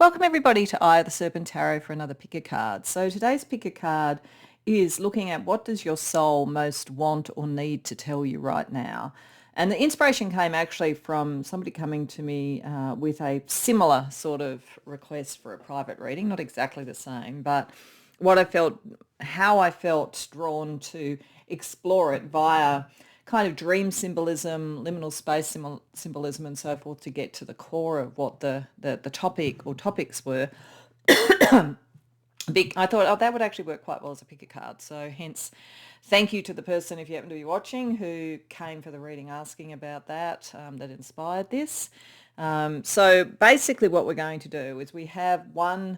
Welcome everybody to Eye of the Serpent Tarot for another pick a card. So today's pick a card is looking at what does your soul most want or need to tell you right now. And the inspiration came actually from somebody coming to me with a similar sort of request for a private reading, not exactly the same, but how I felt drawn to explore it via kind of dream symbolism, liminal space symbolism and so forth to get to the core of what the topic or topics were. I thought, oh, that would actually work quite well as a pick a card. So hence, thank you to the person, if you happen to be watching, who came for the reading asking about that, that inspired this. So basically what we're going to do is we have one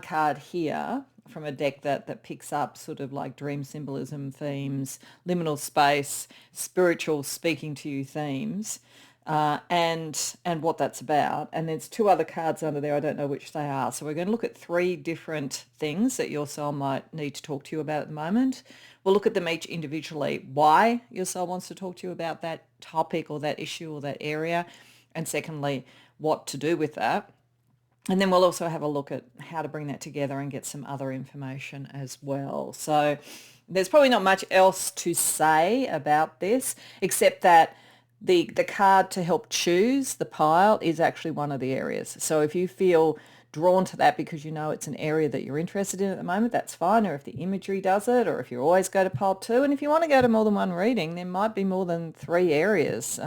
card here from a deck that picks up sort of like dream symbolism themes, liminal space, spiritual speaking to you themes, and what that's about. And there's two other cards under there. I don't know which they are. So we're going to look at three different things that your soul might need to talk to you about at the moment. We'll look at them each individually, why your soul wants to talk to you about that topic or that issue or that area. And secondly, what to do with that. And then we'll also have a look at how to bring that together and get some other information as well. So there's probably not much else to say about this, except that the card to help choose the pile is actually one of the areas. So if you feel drawn to that because you know it's an area that you're interested in at the moment, that's fine. Or if the imagery does it, or if you always go to pile 2. And if you want to go to more than one reading, there might be more than 3 areas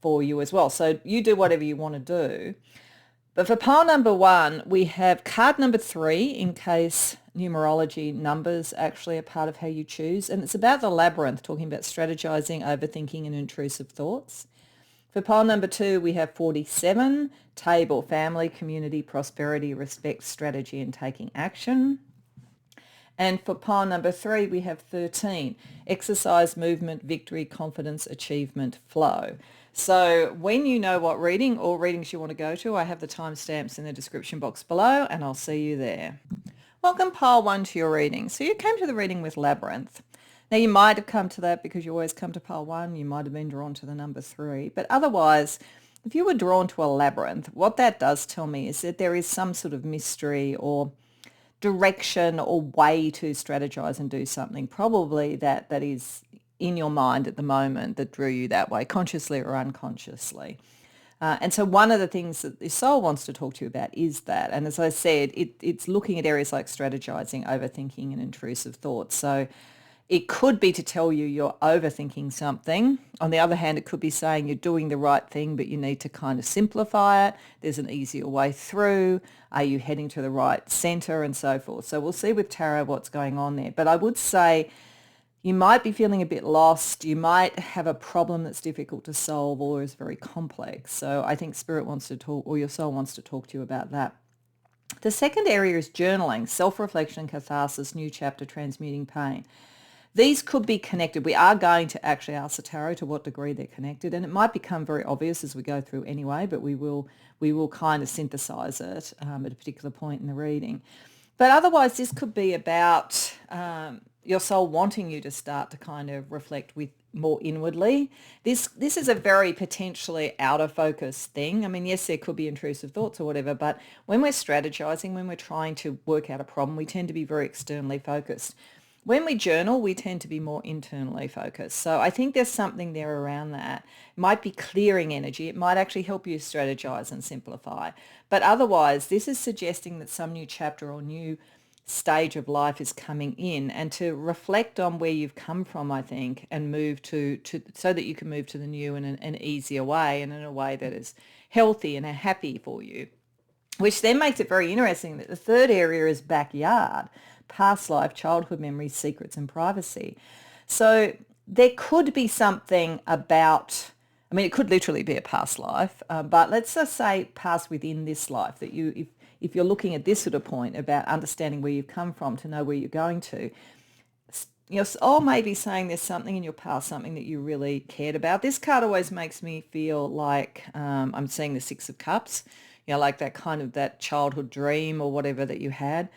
for you as well. So you do whatever you want to do. But for pile number 1, we have card number 3, in case numerology numbers actually are part of how you choose. And it's about the labyrinth, talking about strategizing, overthinking and intrusive thoughts. For pile number 2, we have 47, table, family, community, prosperity, respect, strategy and taking action. And for pile number 3, we have 13, exercise, movement, victory, confidence, achievement, flow. So when you know what reading or readings you want to go to, I have the timestamps in the description box below and I'll see you there. Welcome pile 1 to your reading. So you came to the reading with Labyrinth. Now you might have come to that because you always come to pile 1. You might have been drawn to the number 3. But otherwise, if you were drawn to a labyrinth, what that does tell me is that there is some sort of mystery or direction or way to strategize and do something, probably that is in your mind at the moment that drew you that way, consciously or unconsciously. And so one of the things that the soul wants to talk to you about is that. And as I said, it's looking at areas like strategizing, overthinking and intrusive thoughts. So it could be to tell you you're overthinking something. On the other hand, it could be saying you're doing the right thing, but you need to kind of simplify it. There's an easier way through. Are you heading to the right center and so forth? So we'll see with tarot what's going on there. But I would say you might be feeling a bit lost. You might have a problem that's difficult to solve or is very complex. So I think Spirit wants to talk, or your soul wants to talk to you about that. The second area is journaling, self-reflection, catharsis, new chapter, transmuting pain. These could be connected. We are going to actually ask the tarot to what degree they're connected, and it might become very obvious as we go through anyway, but we will kind of synthesize it at a particular point in the reading. But otherwise, this could be about your soul wanting you to start to kind of reflect with more inwardly. This is a very potentially out of focus thing. I mean, yes, there could be intrusive thoughts or whatever, but when we're strategizing, when we're trying to work out a problem, we tend to be very externally focused. When we journal, we tend to be more internally focused. So I think there's something there around that. It might be clearing energy. It might actually help you strategize and simplify. But otherwise, this is suggesting that some new chapter or new stage of life is coming in, and to reflect on where you've come from, I think, and move to so that you can move to the new in an easier way and in a way that is healthy and happy for you. Which then makes it very interesting that the third area is backyard, past life, childhood memories, secrets and privacy. So there could be something about, I mean, it could literally be a past life, but let's just say past within this life, that if you're looking at this sort of point about understanding where you've come from to know where you're going to, your soul may be saying there's something in your past, something that you really cared about. This card always makes me feel like I'm seeing the 6 of Cups, like that kind of that childhood dream or whatever that you had.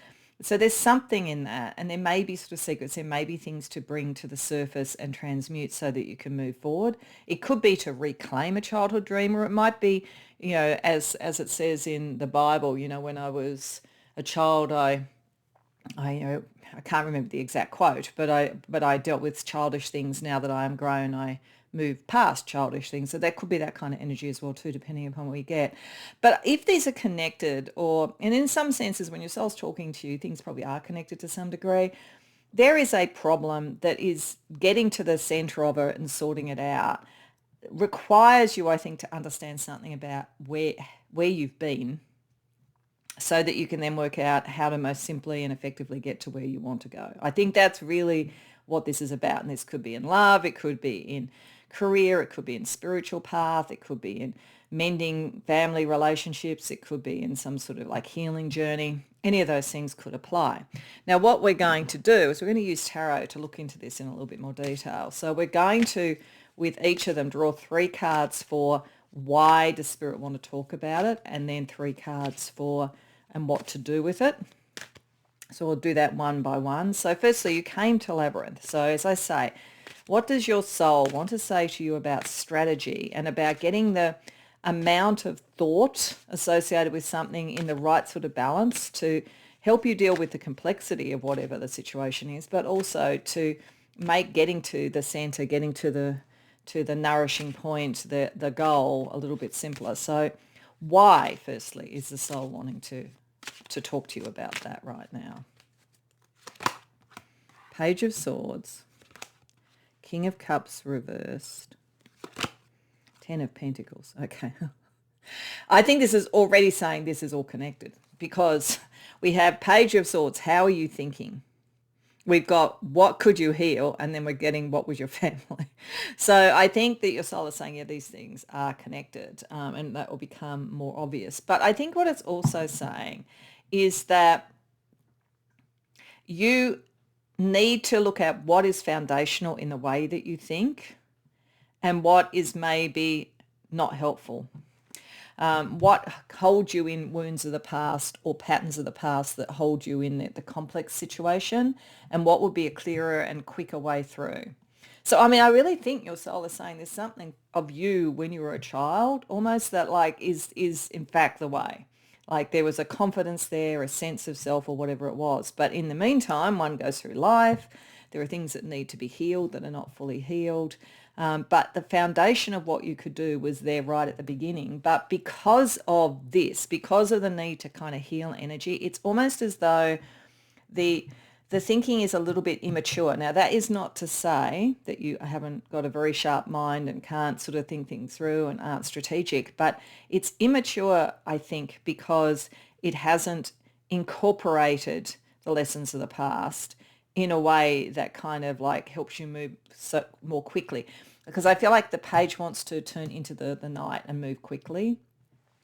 So there's something in that, and there may be sort of secrets, there may be things to bring to the surface and transmute so that you can move forward. It could be to reclaim a childhood dream, or it might be, as it says in the Bible, when I was a child, I can't remember the exact quote, but I dealt with childish things. Now that I am grown, I move past childish things. So that could be that kind of energy as well too, depending upon what you get. But if these are connected, and in some senses when your soul's talking to you, things probably are connected to some degree, there is a problem that is getting to the center of it and sorting it out requires you, I think, to understand something about where you've been, so that you can then work out how to most simply and effectively get to where you want to go. I think that's really what this is about. And this could be in love, it could be in career, it could be in spiritual path, it could be in mending family relationships, it could be in some sort of like healing journey. Any of those things could apply. Now, what we're going to do is we're going to use tarot to look into this in a little bit more detail. So we're going to, with each of them, draw 3 cards for why does Spirit want to talk about it, and then 3 cards for and what to do with it. So we'll do that one by one. So firstly, you came to Labyrinth. So as I say, what does your soul want to say to you about strategy and about getting the amount of thought associated with something in the right sort of balance to help you deal with the complexity of whatever the situation is, but also to make getting to the center, getting to the nourishing point, the goal a little bit simpler. So why, firstly, is the soul wanting to talk to you about that right now? Page of Swords, King of Cups reversed, 10 of Pentacles. Okay. I think this is already saying this is all connected, because we have Page of Swords, how are you thinking? We've got what could you heal, and then we're getting what was your family. So I think that your soul is saying, yeah, these things are connected, and that will become more obvious. But I think what it's also saying is that you need to look at what is foundational in the way that you think and what is maybe not helpful. What holds you in wounds of the past or patterns of the past that hold you in the complex situation, and what would be a clearer and quicker way through. So, I mean, I really think your soul is saying there's something of you when you were a child, almost that like is in fact the way. Like there was a confidence there, a sense of self or whatever it was. But in the meantime, one goes through life. There are things that need to be healed that are not fully healed. But the foundation of what you could do was there right at the beginning. But because of this, because of the need to kind of heal energy, it's almost as though the thinking is a little bit immature. Now, that is not to say that you haven't got a very sharp mind and can't sort of think things through and aren't strategic, but it's immature, I think, because it hasn't incorporated the lessons of the past in a way that kind of like helps you move more quickly. Because I feel like the page wants to turn into the knight and move quickly,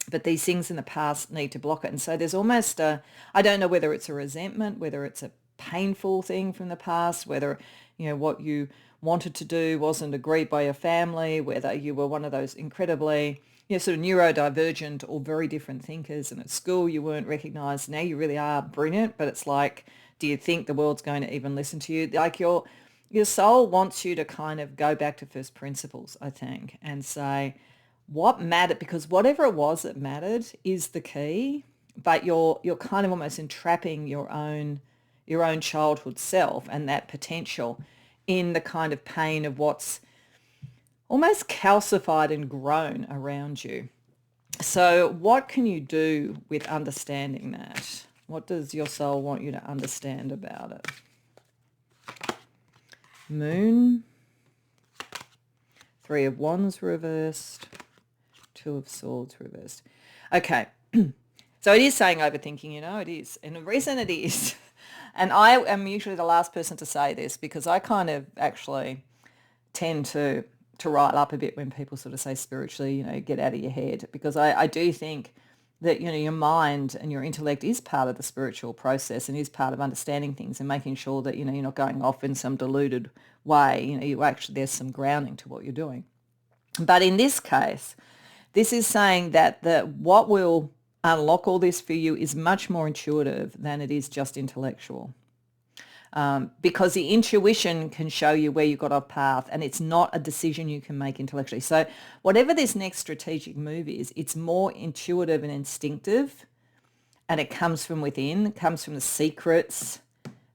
but these things in the past need to block it. And so there's almost I don't know whether it's a resentment, whether it's a painful thing from the past, whether, what you wanted to do wasn't agreed by your family, whether you were one of those incredibly, sort of neurodivergent or very different thinkers, and at school you weren't recognized. Now you really are brilliant, but it's like, do you think the world's going to even listen to you? Like your soul wants you to kind of go back to first principles, I think, and say what mattered, because whatever it was that mattered is the key, but you're kind of almost entrapping your own childhood self and that potential in the kind of pain of what's almost calcified and grown around you. So what can you do with understanding that? What does your soul want you to understand about it? Moon, 3 of Wands reversed, 2 of Swords reversed. Okay, so it is saying overthinking, it is. And the reason it is, and I am usually the last person to say this because I kind of actually tend to rile up a bit when people sort of say spiritually, get out of your head, because I do think that, your mind and your intellect is part of the spiritual process and is part of understanding things and making sure that, you're not going off in some deluded way. You actually, there's some grounding to what you're doing. But in this case, this is saying that what will unlock all this for you is much more intuitive than it is just intellectual. Because the intuition can show you where you got off path, and it's not a decision you can make intellectually. So whatever this next strategic move is, it's more intuitive and instinctive, and it comes from within. It comes from the secrets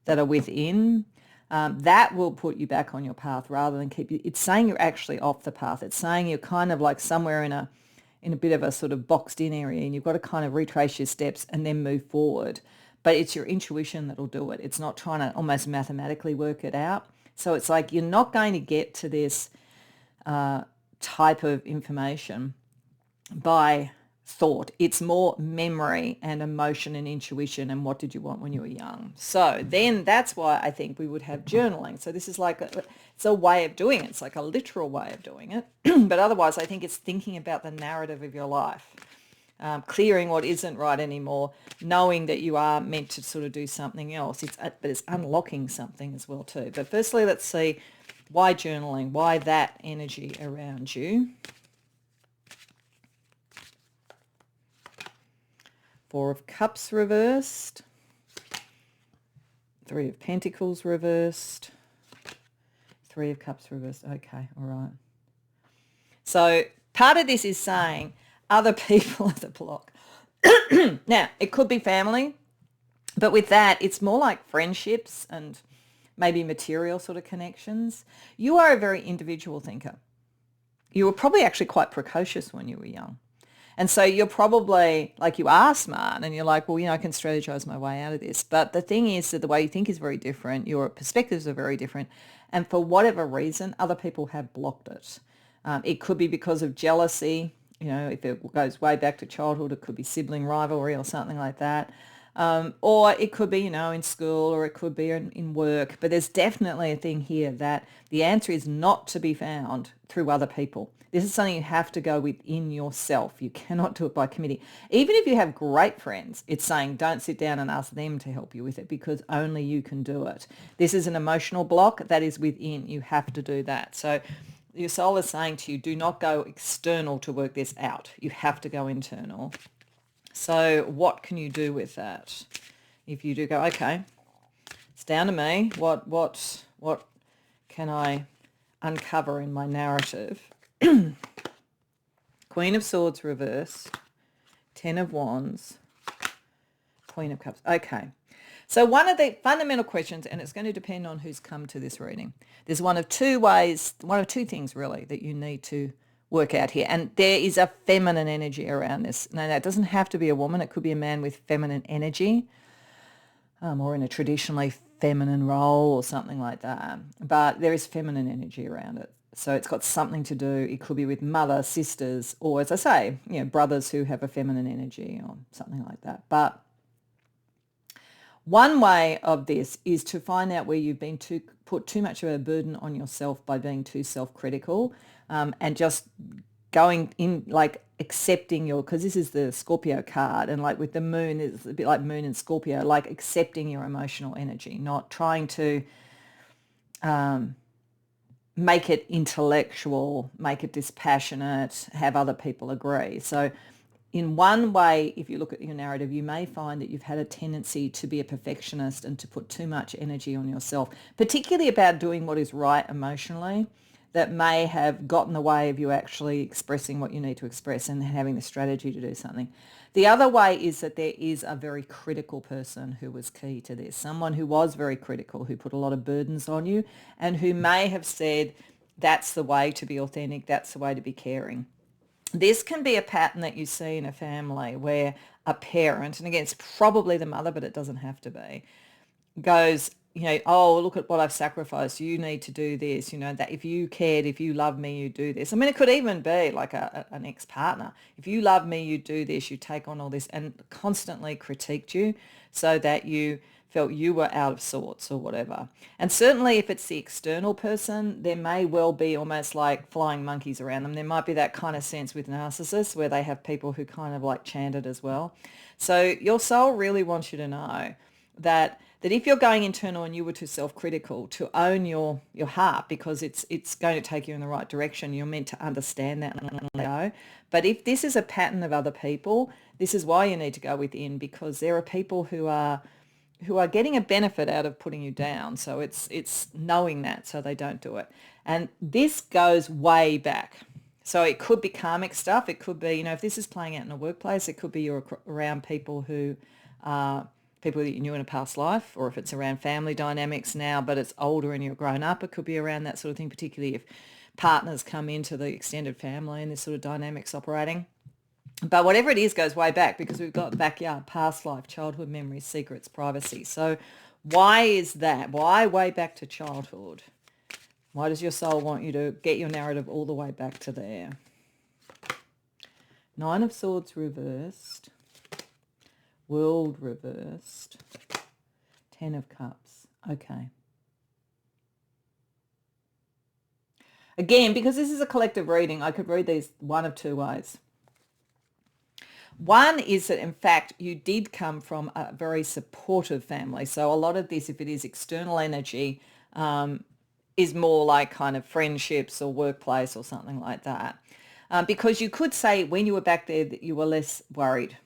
that are within. That will put you back on your path rather than keep you. It's saying you're actually off the path. It's saying you're kind of like somewhere in a bit of a sort of boxed in area, and you've got to kind of retrace your steps and then move forward. But it's your intuition that'll do it. It's not trying to almost mathematically work it out. So it's like you're not going to get to this type of information by thought. It's more memory and emotion and intuition and what did you want when you were young. So then that's why I think we would have journaling. So this is like it's a way of doing it. It's like a literal way of doing it. But otherwise, I think it's thinking about the narrative of your life. Clearing what isn't right anymore, knowing that you are meant to sort of do something else. But it's unlocking something as well too. But firstly, let's see why journaling, why that energy around you. Four of Cups reversed, Three of Pentacles reversed, Three of Cups reversed. Okay, all right. So part of this is saying other people at the block. Now, it could be family, but with that, it's more like friendships and maybe material sort of connections. You are a very individual thinker. You were probably actually quite precocious when you were young. And so you're probably, like you are smart and you're like, well, I can strategize my way out of this. But the thing is that the way you think is very different. Your perspectives are very different. And for whatever reason, other people have blocked it. It could be because of jealousy. If it goes way back to childhood, it could be sibling rivalry or something like that. Or it could be, in school, or it could be in work. But there's definitely a thing here that the answer is not to be found through other people. This is something you have to go within yourself. You cannot do it by committee. Even if you have great friends, it's saying don't sit down and ask them to help you with it because only you can do it. This is an emotional block that is within. You have to do that. So your soul is saying to you, do not go external to work this out. You have to go internal. So what can you do with that? If you do go, okay, it's down to me. What can I uncover in my narrative? Queen of Swords reversed, Ten of Wands, Queen of Cups. Okay. So one of the fundamental questions, and it's going to depend on who's come to this reading, there's one of two things really that you need to work out here. And there is a feminine energy around this. Now, that doesn't have to be a woman. It could be a man with feminine energy or in a traditionally feminine role or something like that. But there is feminine energy around it. So it's got something to do. It could be with mother, sisters, or as I say, brothers who have a feminine energy or something like that. But one way of this is to find out where you've been put too much of a burden on yourself by being too self-critical, and just going in, like accepting because this is the Scorpio card, and like with the moon, it's a bit like moon and Scorpio, like accepting your emotional energy, not trying to make it intellectual, make it dispassionate, have other people agree. So in one way, if you look at your narrative, you may find that you've had a tendency to be a perfectionist and to put too much energy on yourself, particularly about doing what is right emotionally, that may have got in the way of you actually expressing what you need to express and having the strategy to do something. The other way is that there is a very critical person who was key to this, someone who was very critical, who put a lot of burdens on you and who may have said, that's the way to be authentic, that's the way to be caring. This can be a pattern that you see in a family where a parent, and again, it's probably the mother, but it doesn't have to be, goes, oh, look at what I've sacrificed. You need to do this, that if you cared, if you love me, you do this. I mean, it could even be like an ex-partner. If you love me, you do this, you take on all this, and constantly critiqued you so that you felt you were out of sorts or whatever. And certainly if it's the external person, there may well be almost like flying monkeys around them. There might be that kind of sense with narcissists where they have people who kind of like chant it as well. So your soul really wants you to know that that if you're going internal and you were too self-critical, to own your heart, because it's going to take you in the right direction. You're meant to understand that and go. But if this is a pattern of other people, this is why you need to go within, because there are people who are getting a benefit out of putting you down. So it's knowing that so they don't do it. And this goes way back. So it could be karmic stuff. It could be, if this is playing out in a workplace, it could be you're around people who are people that you knew in a past life, or if it's around family dynamics now, but it's older and you're grown up, it could be around that sort of thing, particularly if partners come into the extended family and this sort of dynamics operating. But whatever it is goes way back, because we've got the backyard, past life, childhood memories, secrets, privacy. So why is that? Why way back to childhood? Why does your soul want you to get your narrative all the way back to there? 9 of Swords reversed. World reversed. 10 of Cups. Okay. Again, because this is a collective reading, I could read these one of two ways. One is that, in fact, you did come from a very supportive family. So a lot of this, if it is external energy, is more like kind of friendships or workplace or something like that. Because you could say when you were back there that you were less worried.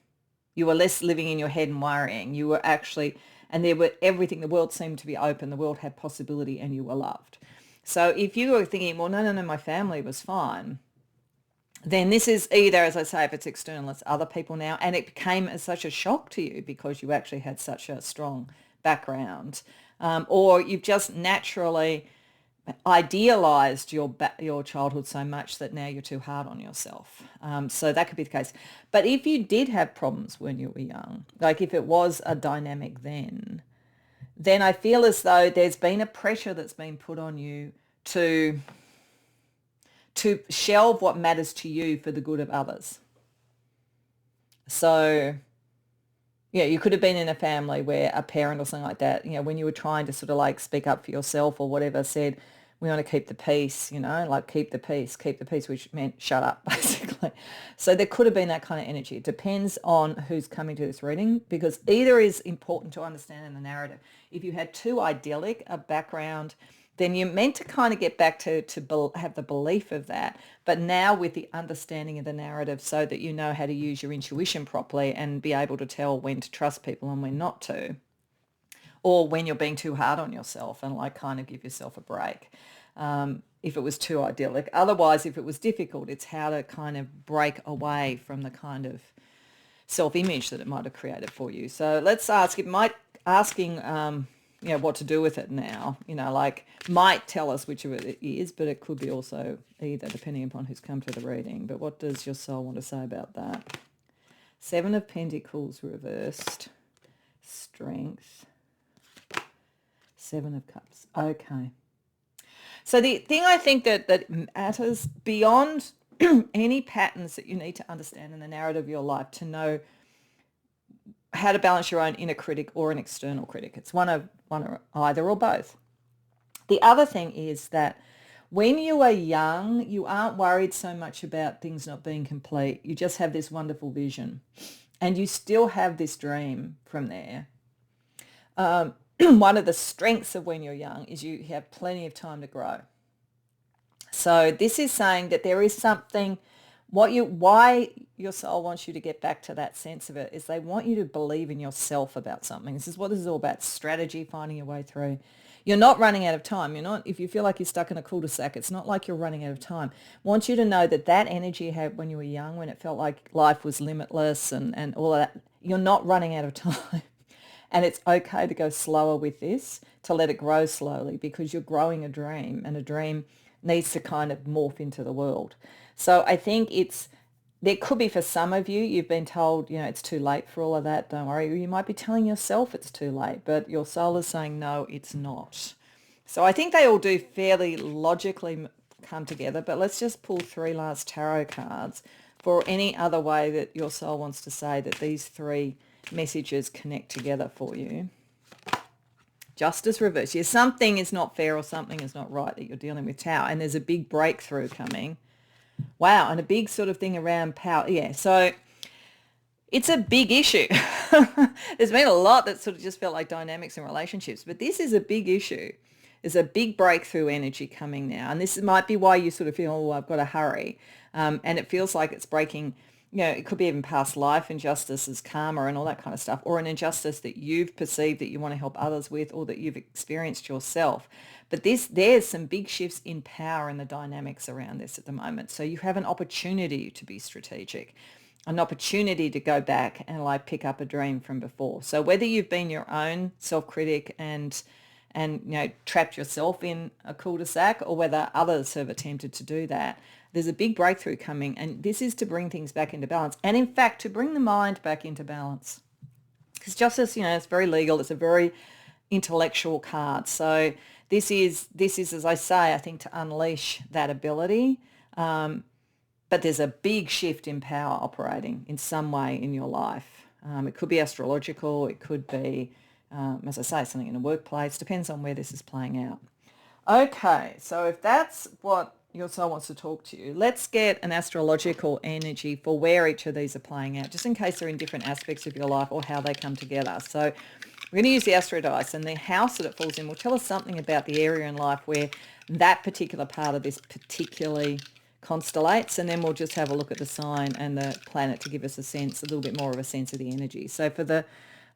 You were less living in your head and worrying. You were actually, and there were everything, the world seemed to be open, the world had possibility, and you were loved. So if you were thinking, well, no, my family was fine, then this is either, as I say, if it's external, it's other people now, and it became as such a shock to you because you actually had such a strong background, or you've just naturally idealized your childhood so much that now you're too hard on yourself. So that could be the case. But if you did have problems when you were young, like if it was a dynamic then I feel as though there's been a pressure that's been put on you to shelve what matters to you for the good of others. So yeah, you could have been in a family where a parent or something like that, when you were trying to sort of like speak up for yourself or whatever, said, we want to keep the peace, like keep the peace, which meant shut up, basically. So there could have been that kind of energy. It depends on who's coming to this reading, because either is important to understand in the narrative. If you had too idyllic a background, then you're meant to kind of get back to have the belief of that, but now with the understanding of the narrative so that you know how to use your intuition properly and be able to tell when to trust people and when not to, or when you're being too hard on yourself and like kind of give yourself a break. If it was too idyllic. Otherwise, if it was difficult, it's how to kind of break away from the kind of self-image that it might have created for you. So let's ask, asking what to do with it now, like might tell us which of it is, but it could be also either, depending upon who's come to the reading. But what does your soul want to say about that? 7 of Pentacles reversed. Strength. 7 of Cups. Okay. So the thing I think that matters beyond any patterns that you need to understand in the narrative of your life to know how to balance your own inner critic or an external critic. It's one or either or both. The other thing is that when you are young, you aren't worried so much about things not being complete. You just have this wonderful vision, and you still have this dream from there. One of the strengths of when you're young is you have plenty of time to grow. So this is saying that there is something, why your soul wants you to get back to that sense of it is they want you to believe in yourself about something. This is what this is all about, strategy, finding your way through. You're not running out of time. If you feel like you're stuck in a cul-de-sac, it's not like you're running out of time. I want you to know that energy you had when you were young, when it felt like life was limitless and all of that, you're not running out of time. And it's okay to go slower with this, to let it grow slowly, because you're growing a dream, and a dream needs to kind of morph into the world. So I think there could be for some of you, you've been told, it's too late for all of that. Don't worry. You might be telling yourself it's too late, but your soul is saying, no, it's not. So I think they all do fairly logically come together, but let's just pull 3 last tarot cards for any other way that your soul wants to say that these 3 messages connect together for you. Justice reverse. Yeah, something is not fair or something is not right that you're dealing with, Tower, and there's a big breakthrough coming. Wow, and a big sort of thing around power. Yeah, so It's a big issue. There's been a lot that sort of just felt like dynamics in relationships, but this is a big issue. There's a big breakthrough energy coming now. And this might be why you sort of feel, oh, I've got to hurry. And it feels like it's breaking, it could be even past life injustices, karma and all that kind of stuff, or an injustice that you've perceived that you want to help others with or that you've experienced yourself. But there's some big shifts in power and the dynamics around this at the moment. So you have an opportunity to be strategic, an opportunity to go back and like pick up a dream from before. So whether you've been your own self-critic and trapped yourself in a cul-de-sac, or whether others have attempted to do that, there's a big breakthrough coming, and this is to bring things back into balance, and in fact to bring the mind back into balance. Because justice, it's very legal, it's a very intellectual card. So this is, as I say, I think to unleash that ability. But there's a big shift in power operating in some way in your life. It could be astrological, it could be, as I say, something in a workplace, depends on where this is playing out. Okay, so if that's what your soul wants to talk to you, let's get an astrological energy for where each of these are playing out, just in case they're in different aspects of your life or how they come together. So we're going to use the Astro Dice, and the house that it falls in will tell us something about the area in life where that particular part of this particularly constellates, and then we'll just have a look at the sign and the planet to give us a little bit more of a sense of the energy. So for the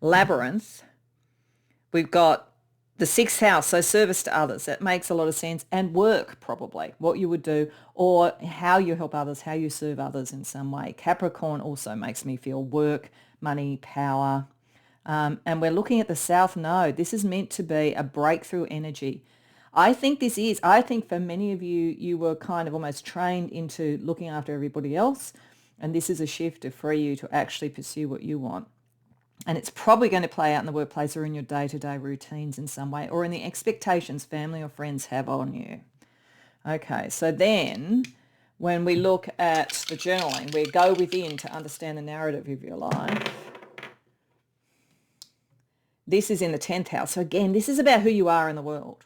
labyrinth, we've got the 6th house, so service to others. That makes a lot of sense. And work, probably, what you would do, or how you help others, how you serve others in some way. Capricorn also makes me feel work, money, power. And we're looking at the South Node. This is meant to be a breakthrough energy. I think for many of you, you were kind of almost trained into looking after everybody else. And this is a shift to free you to actually pursue what you want. And it's probably going to play out in the workplace or in your day-to-day routines in some way, or in the expectations family or friends have on you. Okay, so then when we look at the journaling, we go within to understand the narrative of your life. This is in the 10th house. So again, this is about who you are in the world.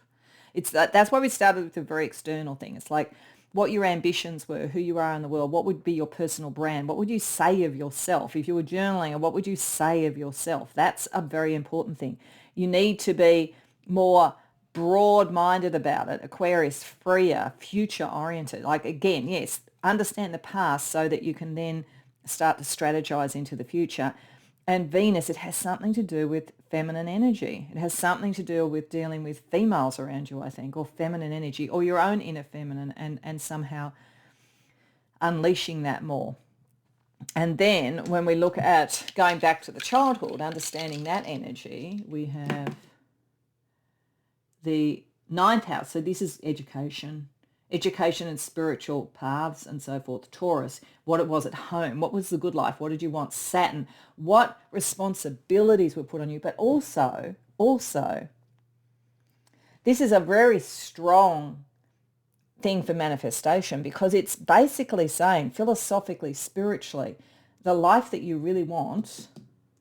That's why we started with a very external thing. It's like what your ambitions were, who you are in the world, what would be your personal brand, what would you say of yourself if you were journaling, or what would you say of yourself? That's a very important thing. You need to be more broad-minded about it, Aquarius, freer, future-oriented. Like, again, yes, understand the past so that you can then start to strategize into the future. And Venus, it has something to do with feminine energy. It has something to do with dealing with females around you, I think, or feminine energy, or your own inner feminine, and somehow unleashing that more. And then when we look at going back to the childhood, understanding that energy, we have the 9th house. So this is education and spiritual paths and so forth. Taurus, what it was at home, what was the good life, what did you want? Saturn, what responsibilities were put on you, but also, this is a very strong thing for manifestation, because it's basically saying, philosophically, spiritually, the life that you really want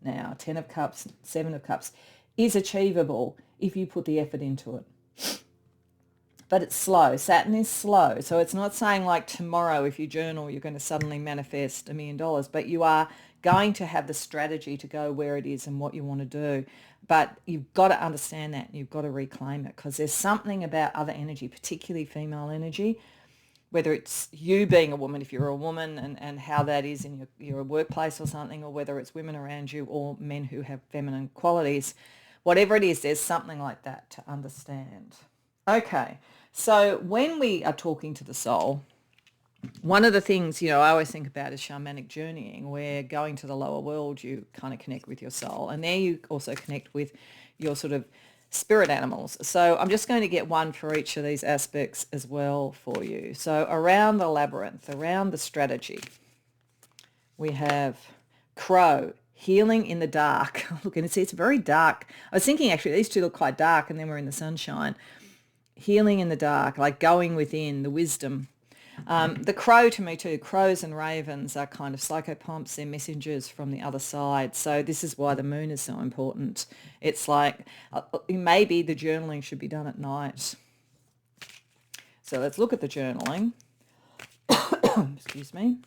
now, 10 of Cups, 7 of Cups, is achievable if you put the effort into it. But it's slow. Saturn is slow. So it's not saying like tomorrow, if you journal, you're going to suddenly manifest $1 million, but you are going to have the strategy to go where it is and what you want to do. But you've got to understand that. You've got to reclaim it, because there's something about other energy, particularly female energy, whether it's you being a woman, if you're a woman, and how that is in your workplace or something, or whether it's women around you or men who have feminine qualities. Whatever it is, there's something like that to understand. Okay. So when we are talking to the soul, one of the things, I always think about is shamanic journeying, where going to the lower world, you kind of connect with your soul. And there you also connect with your sort of spirit animals. So I'm just going to get one for each of these aspects as well for you. So around the labyrinth, around the strategy, we have Crow, healing in the dark. Look, and it's very dark. I was thinking actually these two look quite dark, and then we're in the sunshine. Healing in the dark, like going within, the wisdom. The crow, to me too, crows and ravens are kind of psychopomps. They're messengers from the other side. So this is why the moon is so important. It's like maybe the journaling should be done at night. So let's look at the journaling. Excuse me.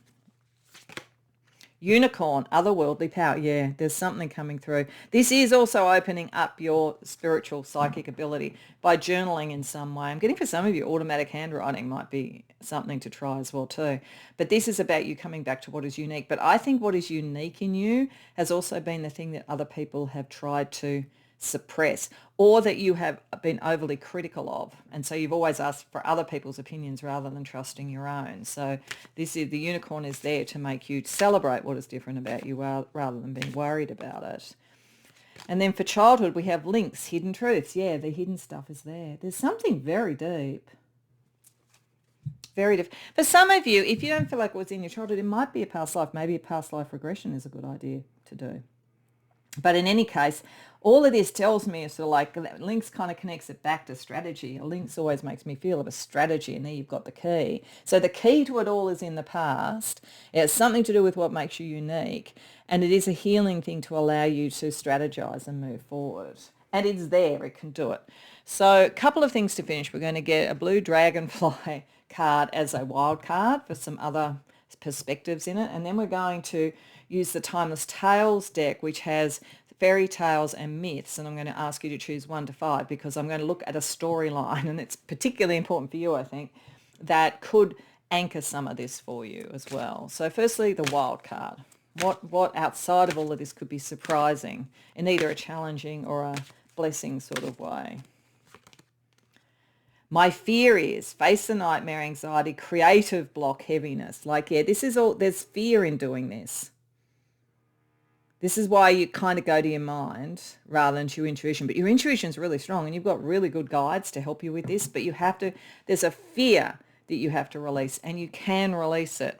Unicorn, otherworldly power. Yeah, there's something coming through. This is also opening up your spiritual psychic ability by journaling in some way. I'm getting for some of you automatic handwriting might be something to try as well too. But this is about you coming back to what is unique. But I think what is unique in you has also been the thing that other people have tried to suppress or that you have been overly critical of. And so you've always asked for other people's opinions rather than trusting your own. So this is the unicorn is there to make you celebrate what is different about you rather than being worried about it. And then for childhood, we have links, hidden truths. Yeah, the hidden stuff is there. There's something very deep. Very different. For some of you, if you don't feel like it was in your childhood, it might be a past life. Maybe a past life regression is a good idea to do. But in any case, all of this tells me sort of like links kind of connects it back to strategy. Links always makes me feel of a strategy, and there you've got the key. So the key to it all is in the past. It has something to do with what makes you unique, and it is a healing thing to allow you to strategize and move forward. And it's there, it can do it. So a couple of things to finish. We're going to get a blue dragonfly card as a wild card for some other perspectives in it, and then we're going to use the Timeless Tales deck, which has fairy tales and myths, and I'm going to ask you to choose 1 to 5 because I'm going to look at a storyline, and it's particularly important for you, I think, that could anchor some of this for you as well. So firstly, the wild card. What outside of all of this could be surprising in either a challenging or a blessing sort of way? My fear is face the nightmare, anxiety, creative block, heaviness. Like, yeah, this is all, there's fear in doing this. This is why you kind of go to your mind rather than to your intuition. But your intuition is really strong and you've got really good guides to help you with this. But you have to, there's a fear that you have to release, and you can release it.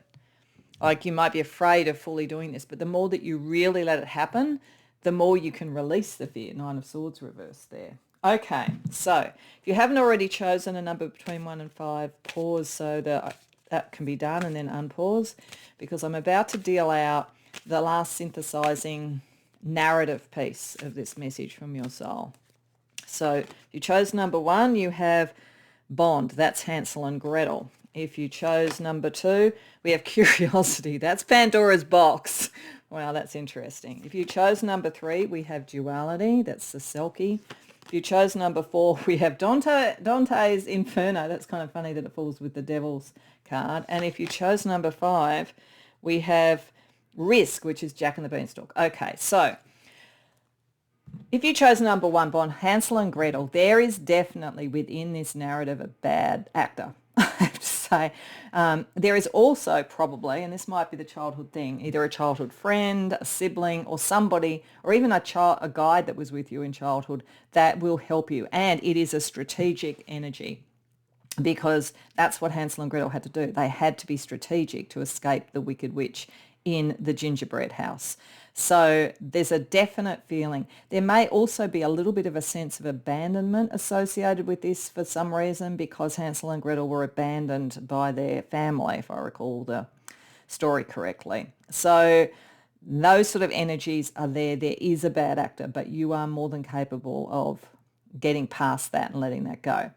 Like, you might be afraid of fully doing this, but the more that you really let it happen, the more you can release the fear. 9 of Swords reversed there. Okay, so if you haven't already chosen a number between 1 and 5, pause so that can be done, and then unpause, because I'm about to deal out the last synthesizing narrative piece of this message from your soul. So if you chose number 1, you have bond. That's Hansel and Gretel. If you chose number 2, we have curiosity. That's Pandora's box. Wow, that's interesting. If you chose number 3, we have duality. That's the Selkie. If you chose number 4, we have Dante's Inferno. That's kind of funny that it falls with the Devil's card. And if you chose number 5, we have Risk, which is Jack and the Beanstalk. Okay, so if you chose number 1, Bond, Hansel and Gretel, there is definitely within this narrative a bad actor, I have to say. There is also probably, and this might be the childhood thing, either a childhood friend, a sibling, or somebody, or even a guide that was with you in childhood that will help you. And it is a strategic energy, because that's what Hansel and Gretel had to do. They had to be strategic to escape the Wicked Witch in the gingerbread house. So there's a definite feeling. There may also be a little bit of a sense of abandonment associated with this for some reason, because Hansel and Gretel were abandoned by their family, if I recall the story correctly. So those sort of energies are there. There is a bad actor, but you are more than capable of getting past that and letting that go.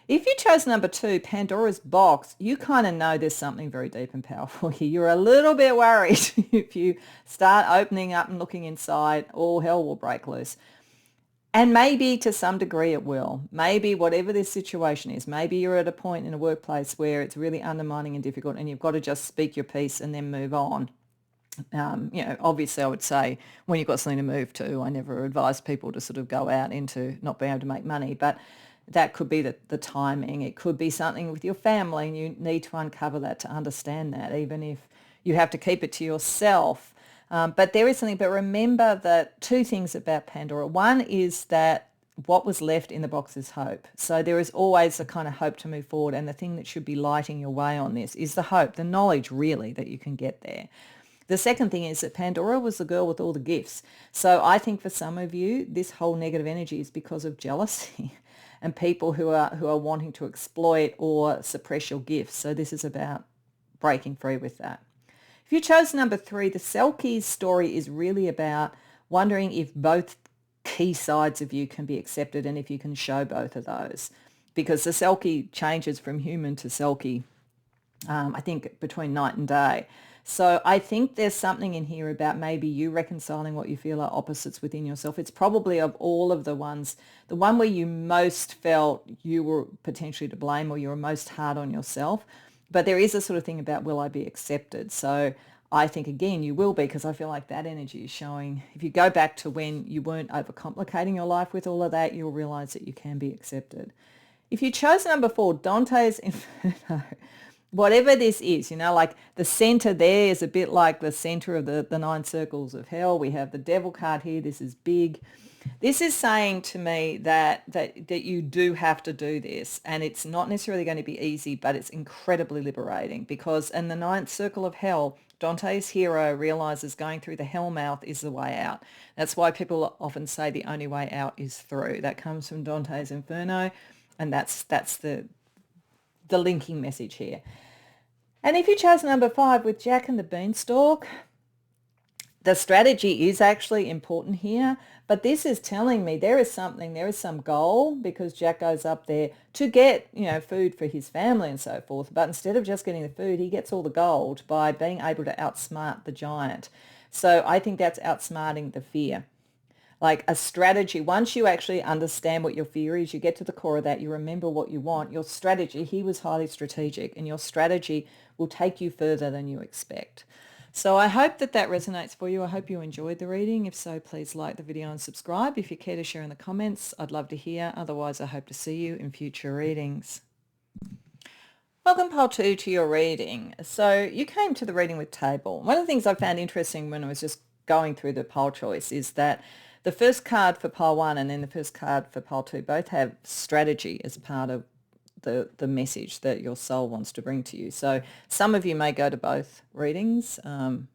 If you chose number 2, Pandora's box, you kind of know there's something very deep and powerful here. You're a little bit worried if you start opening up and looking inside, all hell will break loose. And maybe to some degree it will. Maybe whatever this situation is, maybe you're at a point in a workplace where it's really undermining and difficult and you've got to just speak your piece and then move on. Obviously I would say when you've got something to move to, I never advise people to sort of go out into not being able to make money, but that could be the timing. It could be something with your family, and you need to uncover that to understand that, even if you have to keep it to yourself. But there is something. But remember that 2 things about Pandora. One is that what was left in the box is hope. So there is always a kind of hope to move forward, and the thing that should be lighting your way on this is the hope, the knowledge really that you can get there. The second thing is that Pandora was the girl with all the gifts. So I think for some of you, this whole negative energy is because of jealousy and people who are wanting to exploit or suppress your gifts. So this is about breaking free with that. If you chose number 3, the Selkie's story is really about wondering if both key sides of you can be accepted and if you can show both of those. Because the Selkie changes from human to Selkie, I think, between night and day. So I think there's something in here about maybe you reconciling what you feel are opposites within yourself. It's probably of all of the ones, the one where you most felt you were potentially to blame or you were most hard on yourself. But there is a sort of thing about, will I be accepted? So I think, again, you will be, because I feel like that energy is showing. If you go back to when you weren't overcomplicating your life with all of that, you'll realize that you can be accepted. If you chose number 4, Dante's Inferno, whatever this is, like the center there is a bit like the center of the 9 circles of hell. We have the devil card here. This is big. This is saying to me that you do have to do this, and it's not necessarily going to be easy, but it's incredibly liberating, because in the 9th circle of hell, Dante's hero realizes going through the hell mouth is the way out. That's why people often say the only way out is through. That comes from Dante's Inferno, and that's the linking message here. And if you chose number 5 with Jack and the Beanstalk, the strategy is actually important here, but this is telling me there is some goal, because Jack goes up there to get, food for his family and so forth. But instead of just getting the food, he gets all the gold by being able to outsmart the giant. So I think that's outsmarting the fear. Like a strategy, once you actually understand what your fear is, you get to the core of that, you remember what you want, your strategy, he was highly strategic, and your strategy will take you further than you expect. So I hope that resonates for you. I hope you enjoyed the reading. If so, please like the video and subscribe. If you care to share in the comments, I'd love to hear. Otherwise, I hope to see you in future readings. Welcome, pile 2, to your reading. So you came to the reading with table. One of the things I found interesting when I was just going through the pile choice is that the first card for pile 1 and then the first card for pile 2 both have strategy as part of the message that your soul wants to bring to you. So some of you may go to both readings, and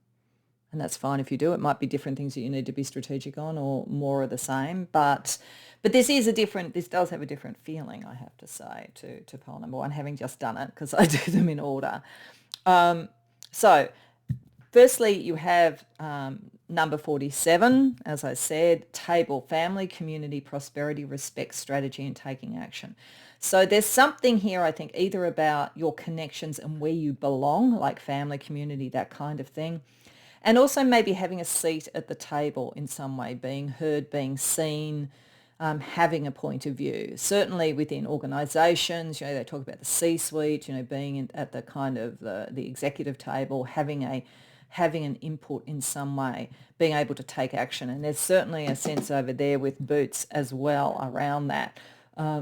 that's fine if you do. It might be different things that you need to be strategic on, or more of the same. But this does have a different feeling, I have to say, to pile number 1, having just done it, because I do them in order. So firstly, you have number 47, as I said, table, family, community, prosperity, respect, strategy, and taking action. So there's something here, I think, either about your connections and where you belong, like family, community, that kind of thing. And also maybe having a seat at the table in some way, being heard, being seen, having a point of view. Certainly within organisations, they talk about the C-suite, being at the kind of the executive table, having an input in some way, being able to take action. And there's certainly a sense over there with Boots as well around that.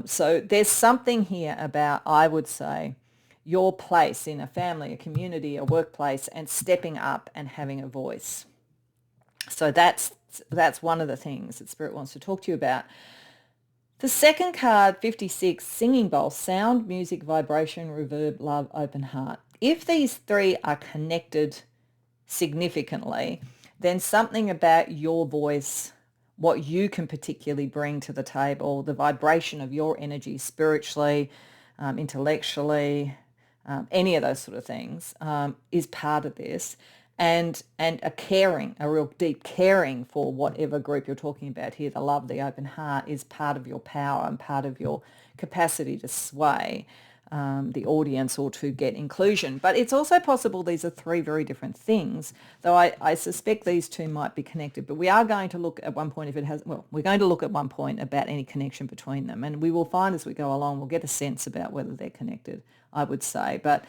So there's something here about, I would say, your place in a family, a community, a workplace, and stepping up and having a voice. So that's one of the things that Spirit wants to talk to you about. The second card, 56, singing bowl, sound, music, vibration, reverb, love, open heart. If these 3 are connected significantly, then something about your voice, what you can particularly bring to the table, the vibration of your energy spiritually, intellectually, any of those sort of things, is part of this. And a real deep caring for whatever group you're talking about here, the love, the open heart, is part of your power and part of your capacity to sway the audience or to get inclusion. But it's also possible these are 3 very different things, though I suspect these 2 might be connected. But we are going to look at one point we're going to look at one point about any connection between them. And we will find as we go along, we'll get a sense about whether they're connected, I would say. But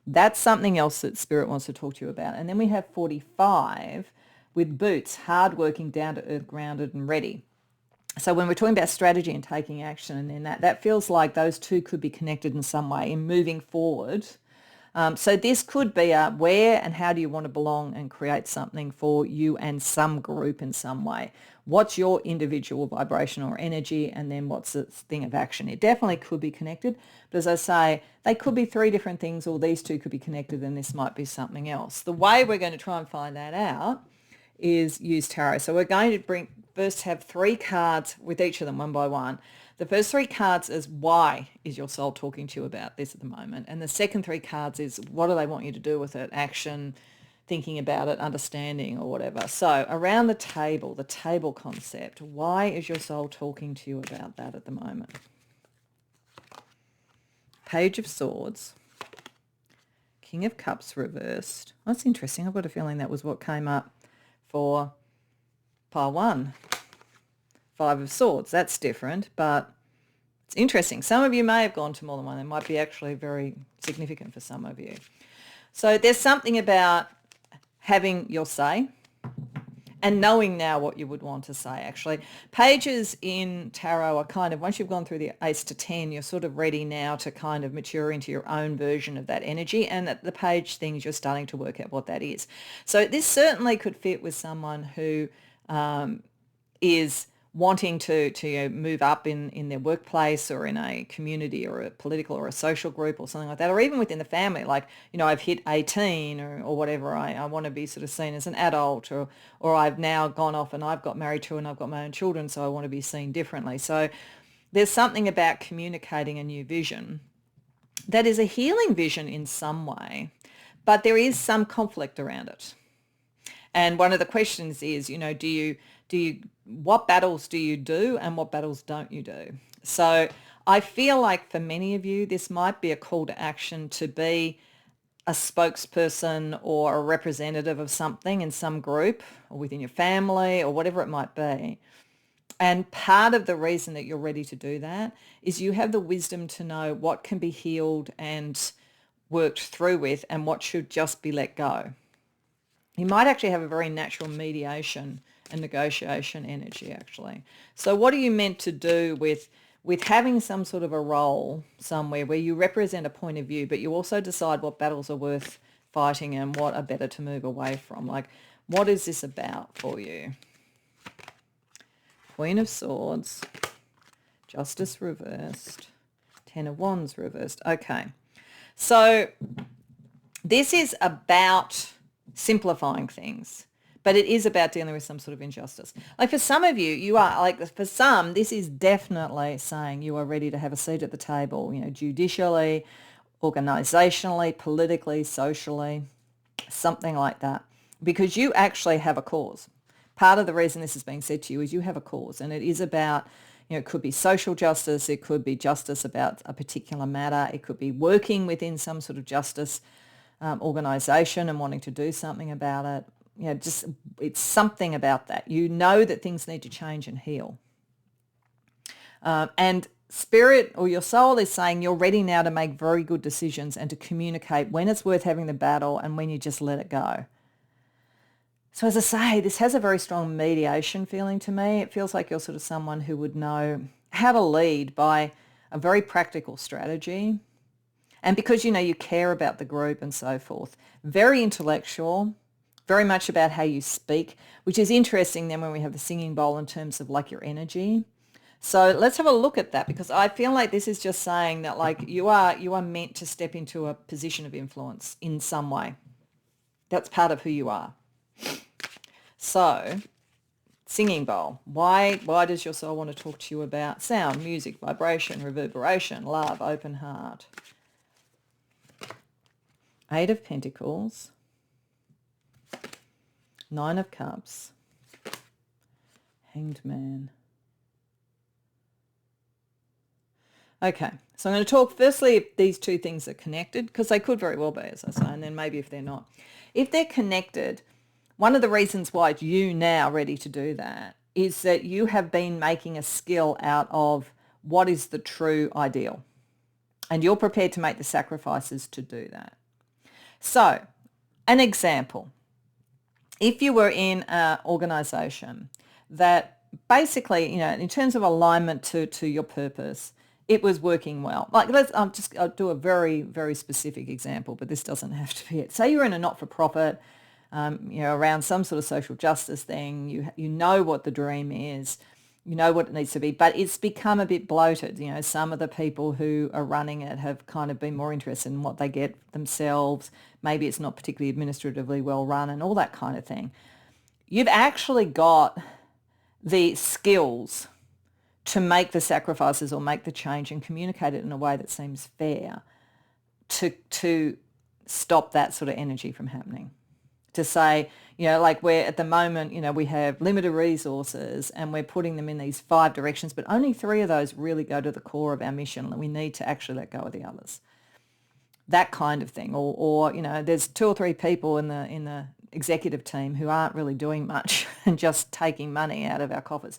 that's something else that Spirit wants to talk to you about. And then we have 45 with Boots, hardworking, down to earth, grounded and ready. So when we're talking about strategy and taking action, and then that feels like those 2 could be connected in some way in moving forward. So this could be where and how do you want to belong and create something for you and some group in some way. What's your individual vibration or energy, and then what's the thing of action? It definitely could be connected, but as I say, they could be 3 different things, or these 2 could be connected and this might be something else. The way we're going to try and find that out is use tarot. So we're going to first have 3 cards with each of them one by one. The first 3 cards is why is your soul talking to you about this at the moment? And the second 3 cards is what do they want you to do with it? Action, thinking about it, understanding, or whatever. So around the table concept, why is your soul talking to you about that at the moment? Page of Swords, King of Cups reversed. That's interesting. I've got a feeling that was what came up for pile 1. 5 of Swords. That's different, but it's interesting. Some of you may have gone to more than one. It might be actually very significant for some of you. So there's something about having your say and knowing now what you would want to say, actually. Pages in tarot are kind of, once you've gone through the Ace to 10, you're sort of ready now to kind of mature into your own version of that energy. And at the page things, you're starting to work out what that is. So this certainly could fit with someone who is wanting to move up in their workplace or in a community or a political or a social group or something like that, or even within the family, like, I've hit 18 or whatever, I want to be sort of seen as an adult, or I've now gone off and I've got married to and I've got my own children, so I want to be seen differently. So there's something about communicating a new vision that is a healing vision in some way, but there is some conflict around it. And one of the questions is, what battles do you do and what battles don't you do? So I feel like for many of you, this might be a call to action to be a spokesperson or a representative of something in some group or within your family or whatever it might be. And part of the reason that you're ready to do that is you have the wisdom to know what can be healed and worked through with and what should just be let go. You might actually have a very natural mediation and negotiation energy, actually. So what are you meant to do with having some sort of a role somewhere where you represent a point of view, but you also decide what battles are worth fighting and what are better to move away from? Like, what is this about for you? Queen of Swords, Justice reversed, Ten of Wands reversed. Okay. So this is about simplifying things, but it is about dealing with some sort of injustice. Like for some of you, for some, this is definitely saying you are ready to have a seat at the table, judicially, organisationally, politically, socially, something like that, because you actually have a cause. Part of the reason this is being said to you is you have a cause, and it is about, it could be social justice, it could be justice about a particular matter, it could be working within some sort of justice organisation and wanting to do something about it. It's something about that. You know that things need to change and heal. And spirit or your soul is saying you're ready now to make very good decisions and to communicate when it's worth having the battle and when you just let it go. So as I say, this has a very strong mediation feeling to me. It feels like you're sort of someone who would know how to lead by a very practical strategy. And because, you care about the group and so forth. Very intellectual, very much about how you speak, which is interesting then when we have the singing bowl in terms of like your energy. So let's have a look at that, because I feel like this is just saying that like you are meant to step into a position of influence in some way. That's part of who you are. So singing bowl. Why does your soul want to talk to you about sound, music, vibration, reverberation, love, open heart? 8 of Pentacles, 9 of Cups, Hanged Man. Okay, so I'm going to talk firstly if these two things are connected, because they could very well be, as I say, and then maybe if they're not. If they're connected, one of the reasons why you now ready to do that is that you have been making a skill out of what is the true ideal, and you're prepared to make the sacrifices to do that. So, an example, if you were in an organisation that basically, in terms of alignment to your purpose, it was working well. Like I'll do a very, very specific example, but this doesn't have to be it. Say you're in a not-for-profit, around some sort of social justice thing, you know what the dream is, you know what it needs to be, but it's become a bit bloated. Some of the people who are running it have kind of been more interested in what they get themselves. Maybe it's not particularly administratively well run and all that kind of thing. You've actually got the skills to make the sacrifices or make the change and communicate it in a way that seems fair to stop that sort of energy from happening. To say, like we're at the moment, we have limited resources and we're putting them in these 5 directions, but only 3 of those really go to the core of our mission, and we need to actually let go of the others. that kind of thing. Or there's 2 or 3 people in the executive team who aren't really doing much and just taking money out of our coffers.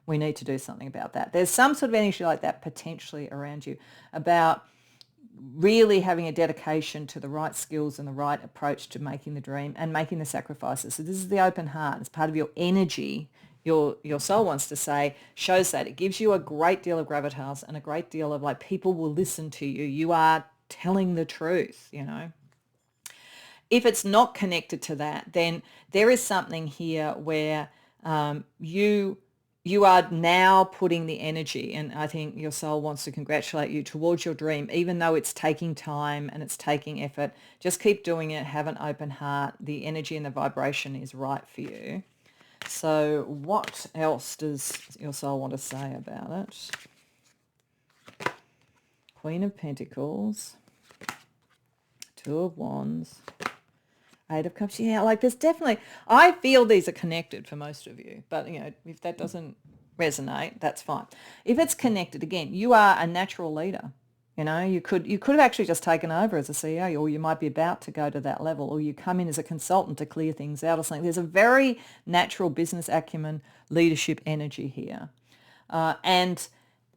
We need to do something about that. There's some sort of energy like that potentially around you about really having a dedication to the right skills and the right approach to making the dream and making the sacrifices. So this is the open heart. It's part of your energy. Your soul wants to say, shows that. It gives you a great deal of gravitas and a great deal of people will listen to you. You are telling the truth, If it's not connected to that, then there is something here where you are now putting the energy, and I think your soul wants to congratulate you, towards your dream, even though it's taking time and it's taking effort. Just keep doing it. Have an open heart. The energy and the vibration is right for you. So what else does your soul want to say about it? Queen of Pentacles, 2 of Wands, 8 of Cups. Yeah, there's definitely, I feel these are connected for most of you, but if that doesn't resonate, that's fine. If it's connected, again, you are a natural leader. You could have actually just taken over as a CEO, or you might be about to go to that level, or you come in as a consultant to clear things out or something. There's a very natural business acumen, leadership energy here. And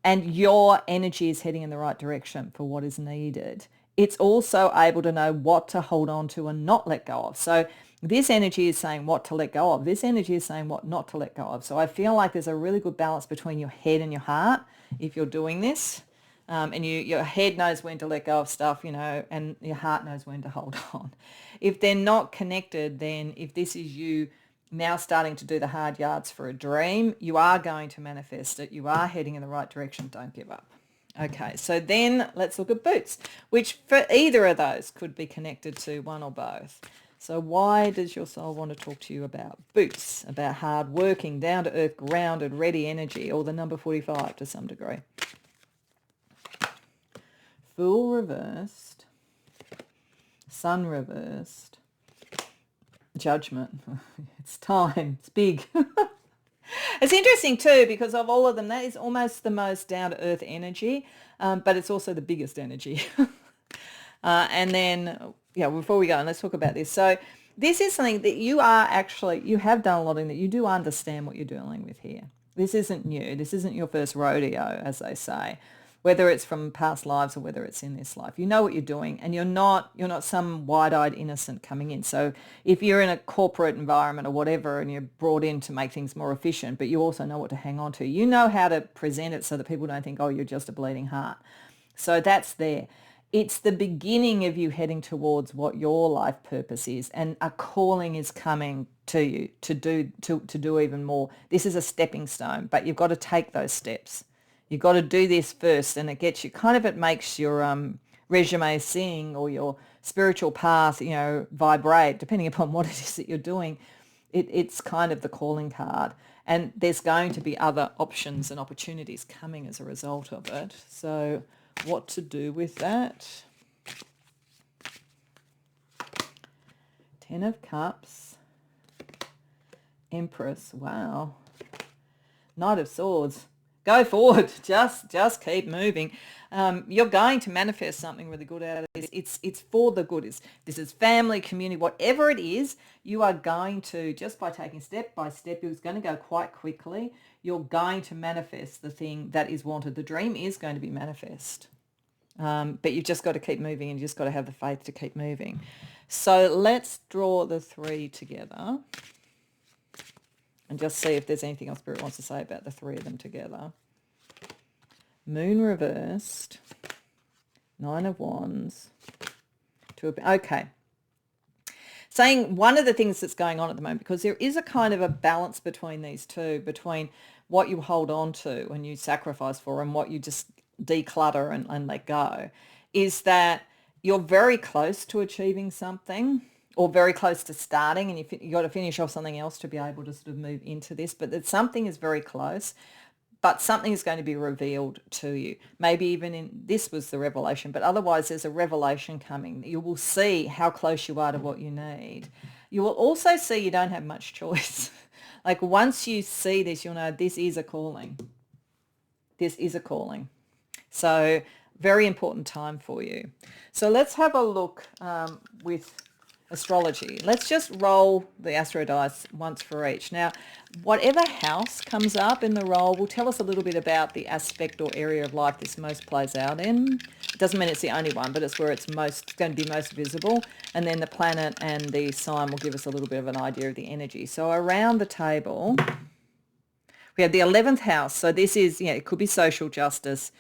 your energy is heading in the right direction for what is needed. It's also able to know what to hold on to and not let go of. So this energy is saying what to let go of. This energy is saying what not to let go of. So I feel like there's a really good balance between your head and your heart if you're doing this. And your head knows when to let go of stuff, and your heart knows when to hold on. If they're not connected, then if this is you now starting to do the hard yards for a dream, you are going to manifest it. You are heading in the right direction. Don't give up. Okay, so then let's look at boots, which for either of those could be connected to one or both. So why does your soul want to talk to you about boots, about hard working, down to earth, grounded, ready energy, or the number 45 to some degree? Fool reversed, Sun reversed, Judgment. It's time. It's big. It's interesting too, because of all of them, that is almost the most down-to-earth energy, but it's also the biggest energy. And then, before we go, and let's talk about this. So this is something that you have done a lot in, that you do understand what you're dealing with here. This isn't new. This isn't your first rodeo, as they say, whether it's from past lives or whether it's in this life. You know what you're doing, and you're not some wide-eyed innocent coming in. So if you're in a corporate environment or whatever and you're brought in to make things more efficient, but you also know what to hang on to, you know how to present it so that people don't think, oh, you're just a bleeding heart. So that's there. It's the beginning of you heading towards what your life purpose is, and a calling is coming to you to do even more. This is a stepping stone, but you've got to take those steps. You've got to do this first, and it makes your resume sing, or your spiritual path, vibrate, depending upon what it is that you're doing. It's kind of the calling card, and there's going to be other options and opportunities coming as a result of it. So what to do with that? 10 of Cups, Empress, wow, Knight of Swords. Go forward. Just keep moving. You're going to manifest something really good out of this. It's for the good. This is family, community, whatever it is. You are going to, just by taking step by step, it's going to go quite quickly. You're going to manifest the thing that is wanted. The dream is going to be manifest. But you've just got to keep moving, and you've just got to have the faith to keep moving. So let's draw the 3 together and just see if there's anything else Spirit wants to say about the 3 of them together. Moon reversed, 9 of Wands, 2 of... Okay. Saying one of the things that's going on at the moment, because there is a kind of a balance between these two, between what you hold on to and you sacrifice for and what you just declutter and let go, is that you're very close to achieving something, or very close to starting, and you got to finish off something else to be able to sort of move into this, but that something is very close, but something is going to be revealed to you. Maybe even this was the revelation, but otherwise there's a revelation coming. You will see how close you are to what you need. You will also see you don't have much choice. Like once you see this, you'll know this is a calling. This is a calling. So Very important time for you. So let's have a look with astrology. Let's just roll the astro dice once for each. Now, whatever house comes up in the roll will tell us a little bit about the aspect or area of life this most plays out in. It doesn't mean it's the only one, but it's where it's going to be most visible. And then the planet and the sign will give us a little bit of an idea of the energy. So around the table, we have the 11th house. So this is, it could be social justice,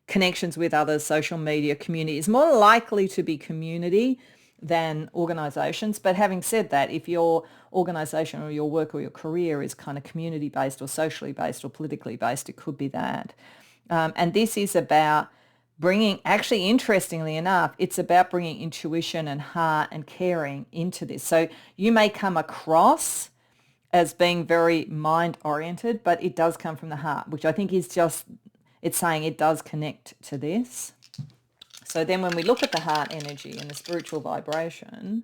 connections with others, social media, community. Is more likely to be community than organisations. But having said that, if your organisation or your work or your career is kind of community-based or socially based or politically based, it could be that. And this is about bringing, actually, interestingly enough, it's about bringing intuition and heart and caring into this. So you may come across as being very mind-oriented, but it does come from the heart, which I think is just, it's saying it does connect to this. So then when we look at the heart energy and the spiritual vibration,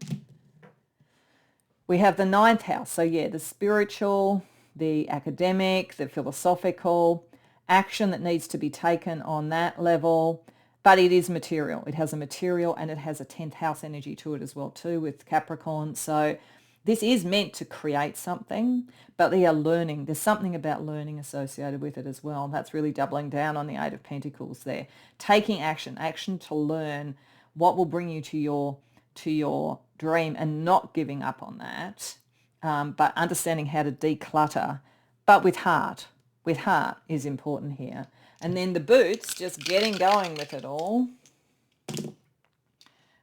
we have the 9th house. So the spiritual, the academic, the philosophical, action that needs to be taken on that level, but it is material. It has a material and it has a 10th house energy to it as well too with Capricorn. So this is meant to create something, but they are learning. There's something about learning associated with it as well. That's really doubling down on the 8 of Pentacles there. Taking action to learn what will bring you to your dream and not giving up on that, but understanding how to declutter, but with heart. With heart is important here. And then the boots, just getting going with it all.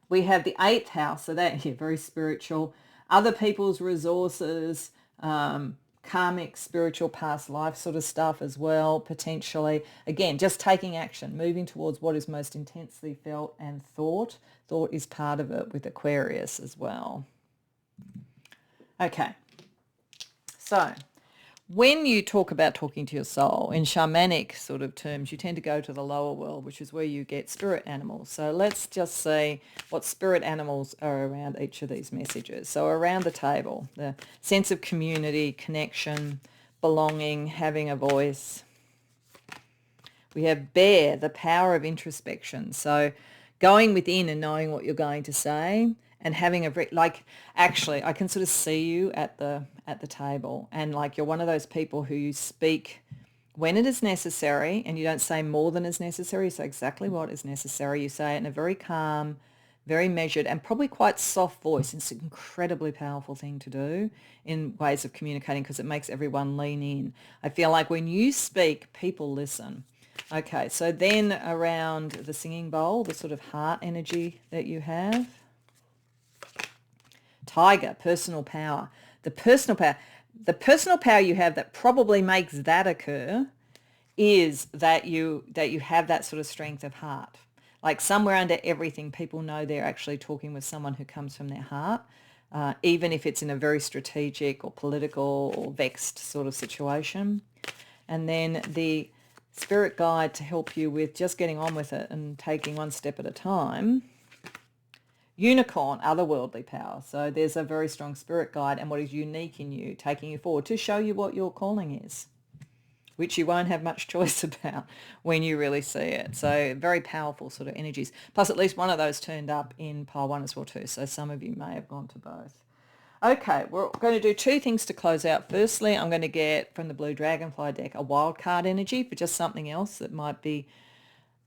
We have the 8th house, so that very spiritual. Other people's resources, karmic, spiritual, past life sort of stuff as well, potentially. Again, just taking action, moving towards what is most intensely felt and thought. Thought is part of it with Aquarius as well. Okay, so when you talk about talking to your soul in shamanic sort of terms, you tend to go to the lower world, which is where you get spirit animals. So let's just see what spirit animals are around each of these messages. So around the table, the sense of community, connection, belonging, having a voice. We have bear, the power of introspection. So going within and knowing what you're going to say, and having actually, I can sort of see you at the table, and like you're one of those people who you speak when it is necessary, and you don't say more than is necessary. You say exactly what is necessary. You say it in a very calm, very measured, and probably quite soft voice. It's an incredibly powerful thing to do in ways of communicating because it makes everyone lean in. I feel like when you speak, people listen. Okay, so then around the singing bowl, the sort of heart energy that you have. Tiger, personal power. The personal power you have that probably makes that occur is that you have that sort of strength of heart. Like somewhere under everything, people know they're actually talking with someone who comes from their heart, even if it's in a very strategic or political or vexed sort of situation. And then the spirit guide to help you with just getting on with it and taking one step at a time. Unicorn, otherworldly power. So there's a very strong spirit guide and what is unique in you, taking you forward to show you what your calling is, which you won't have much choice about when you really see it. So very powerful sort of energies. Plus at least one of those turned up in pile 1 as well too. So some of you may have gone to both. Okay, we're going to do 2 things to close out. Firstly, I'm going to get from the Blue Dragonfly deck a wild card energy for just something else that might be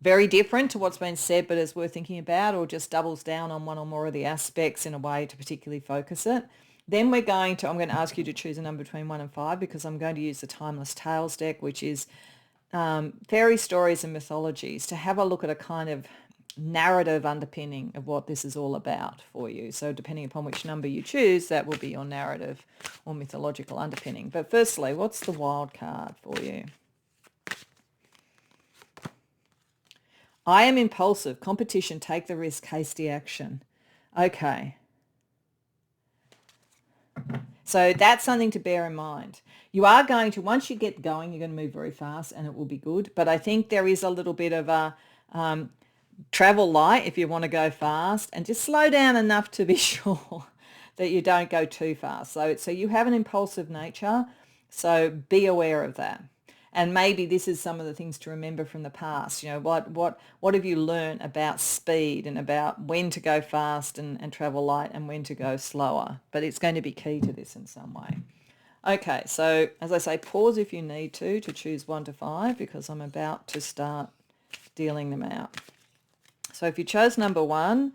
very different to what's been said but is worth thinking about, or just doubles down on one or more of the aspects in a way to particularly focus it. Then I'm going to ask you to choose a number between 1 and 5 because I'm going to use the Timeless Tales deck, which is fairy stories and mythologies, to have a look at a kind of narrative underpinning of what this is all about for you. So depending upon which number you choose, that will be your narrative or mythological underpinning. But firstly, what's the wild card for you? I am impulsive. Competition, take the risk, hasty action. Okay. So that's something to bear in mind. You are going to, once you get going, you're going to move very fast and it will be good. But I think there is a little bit of a travel light if you want to go fast, and just slow down enough to be sure that you don't go too fast. So you have an impulsive nature, so be aware of that. And maybe this is some of the things to remember from the past. You know, what have you learned about speed and about when to go fast and travel light and when to go slower? But it's going to be key to this in some way. Okay, so as I say, pause if you need to choose 1 to 5 because I'm about to start dealing them out. So if you chose number 1,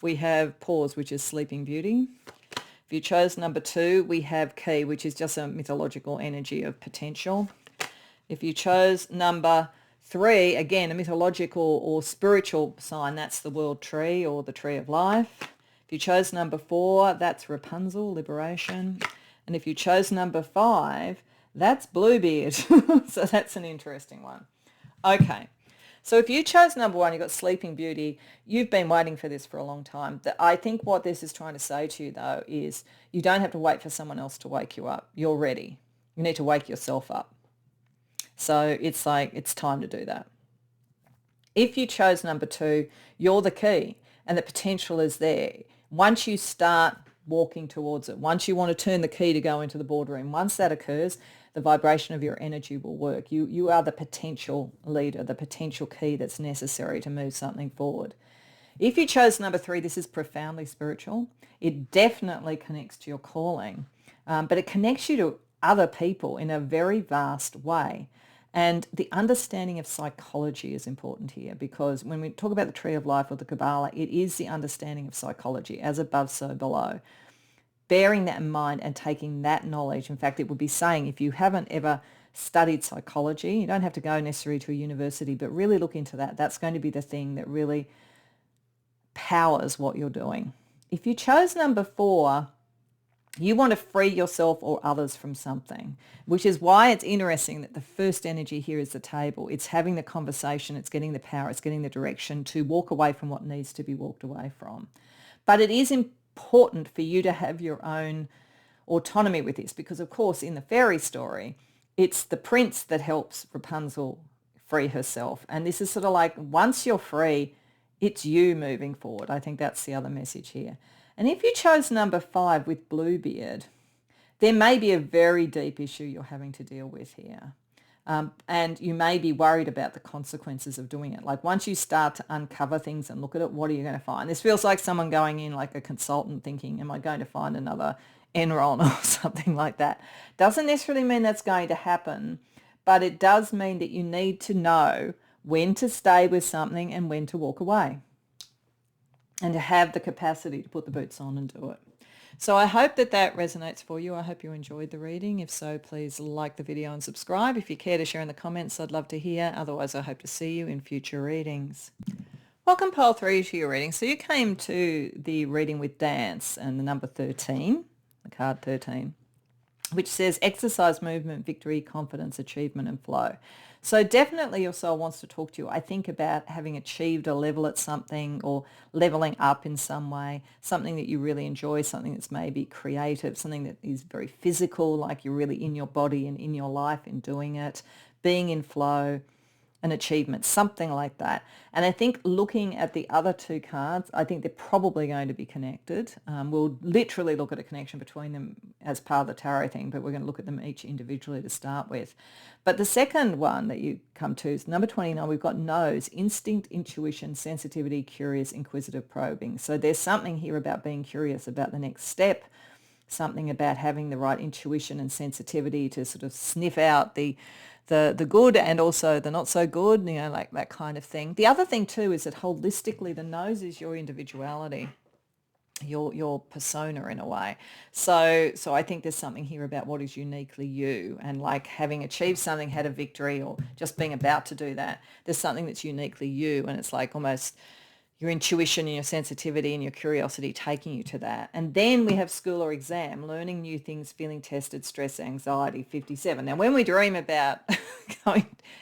we have pause, which is Sleeping Beauty. If you chose number 2, we have key, which is just a mythological energy of potential. If you chose number 3, again, a mythological or spiritual sign, that's the world tree or the tree of life. If you chose number 4, that's Rapunzel, liberation. And if you chose number 5, that's Bluebeard. So that's an interesting one. Okay. So if you chose number 1, you've got Sleeping Beauty, you've been waiting for this for a long time. I think what this is trying to say to you, though, is you don't have to wait for someone else to wake you up. You're ready. You need to wake yourself up. So it's like it's time to do that. If you chose number 2, you're the key and the potential is there. Once you start walking towards it, once you want to turn the key to go into the boardroom, once that occurs, the vibration of your energy will work. You are the potential leader, the potential key that's necessary to move something forward. If you chose number 3, this is profoundly spiritual. It definitely connects to your calling, but it connects you to other people in a very vast way. And the understanding of psychology is important here because when we talk about the tree of life or the Kabbalah, it is the understanding of psychology, as above, so below. Bearing that in mind and taking that knowledge. In fact, it would be saying if you haven't ever studied psychology, you don't have to go necessarily to a university, but really look into that. That's going to be the thing that really powers what you're doing. If you chose number 4, you want to free yourself or others from something, which is why it's interesting that the first energy here is the table. It's having the conversation, it's getting the power, it's getting the direction to walk away from what needs to be walked away from. But it is important for you to have your own autonomy with this because, of course, in the fairy story, it's the prince that helps Rapunzel free herself. And this is sort of like once you're free, it's you moving forward. I think that's the other message here. And if you chose number 5 with Bluebeard, there may be a very deep issue you're having to deal with here. And you may be worried about the consequences of doing it. Like once you start to uncover things and look at it, what are you going to find? This feels like someone going in like a consultant thinking, am I going to find another Enron or something like that? Doesn't necessarily mean that's going to happen, but it does mean that you need to know when to stay with something and when to walk away and to have the capacity to put the boots on and do it. So I hope that that resonates for you. I hope you enjoyed the reading. If so, please like the video and subscribe. If you care to share in the comments, I'd love to hear. Otherwise, I hope to see you in future readings. Welcome, Pole 3, to your reading. So you came to the reading with dance and the number 13, the card 13, which says exercise, movement, victory, confidence, achievement, and flow. So definitely your soul wants to talk to you, I think, about having achieved a level at something or leveling up in some way, something that you really enjoy, something that's maybe creative, something that is very physical, like you're really in your body and in your life in doing it, being in flow, an achievement, something like that. And I think looking at the other 2 cards, I think they're probably going to be connected. We'll literally look at a connection between them as part of the tarot thing, but we're going to look at them each individually to start with. But the second one that you come to is number 29. We've got nose, instinct, intuition, sensitivity, curious, inquisitive, probing. So there's something here about being curious about the next step, something about having the right intuition and sensitivity to sort of sniff out the good and also the not so good, you know, like that kind of thing. The other thing too is that holistically the nose is your individuality, your persona in a way. So I think there's something here about what is uniquely you, and like having achieved something, had a victory, or just being about to do that. There's something that's uniquely you, and it's like almost your intuition and your sensitivity and your curiosity taking you to that. And then we have school or exam, learning new things, feeling tested, stress, anxiety, 57. Now, when we dream about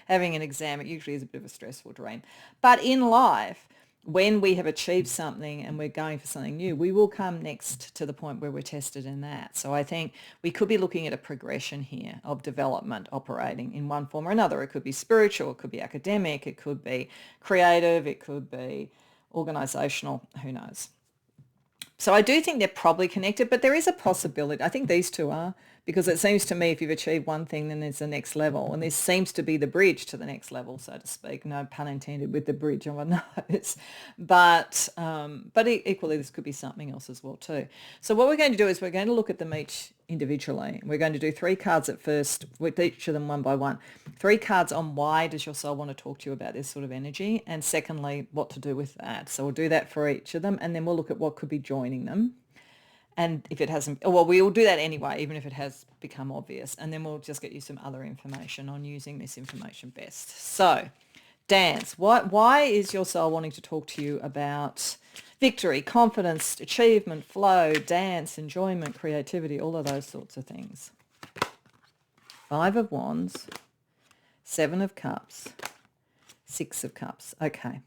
having an exam, it usually is a bit of a stressful dream. But in life, when we have achieved something and we're going for something new, we will come next to the point where we're tested in that. So I think we could be looking at a progression here of development operating in one form or another. It could be spiritual, it could be academic, it could be creative, it could be organisational, who knows. So I do think they're probably connected, but there is a possibility. I think these 2 are. because it seems to me if you've achieved one thing, then there's the next level, and this seems to be the bridge to the next level, so to speak. No pun intended with the bridge on my nose, but equally this could be something else as well too. So what we're going to do is we're going to look at them each individually. We're going to do 3 cards at first, with each of them one by one. 3 cards on why does your soul want to talk to you about this sort of energy, and secondly, what to do with that. So we'll do that for each of them, and then we'll look at what could be joining them. And if it hasn't, well, we'll do that anyway, even if it has become obvious. And then we'll just get you some other information on using this information best. So, dance. Why is your soul wanting to talk to you about victory, confidence, achievement, flow, dance, enjoyment, creativity, all of those sorts of things? 5 of Wands, 7 of Cups, 6 of Cups. Okay.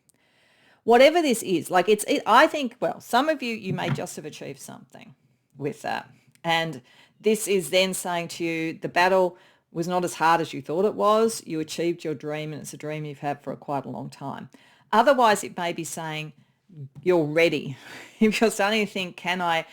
Whatever this is, like I think, well, some of you may just have achieved something with that. And this is then saying to you, the battle was not as hard as you thought it was. You achieved your dream, and it's a dream you've had for quite a long time. Otherwise, it may be saying you're ready. If you're starting to think, can I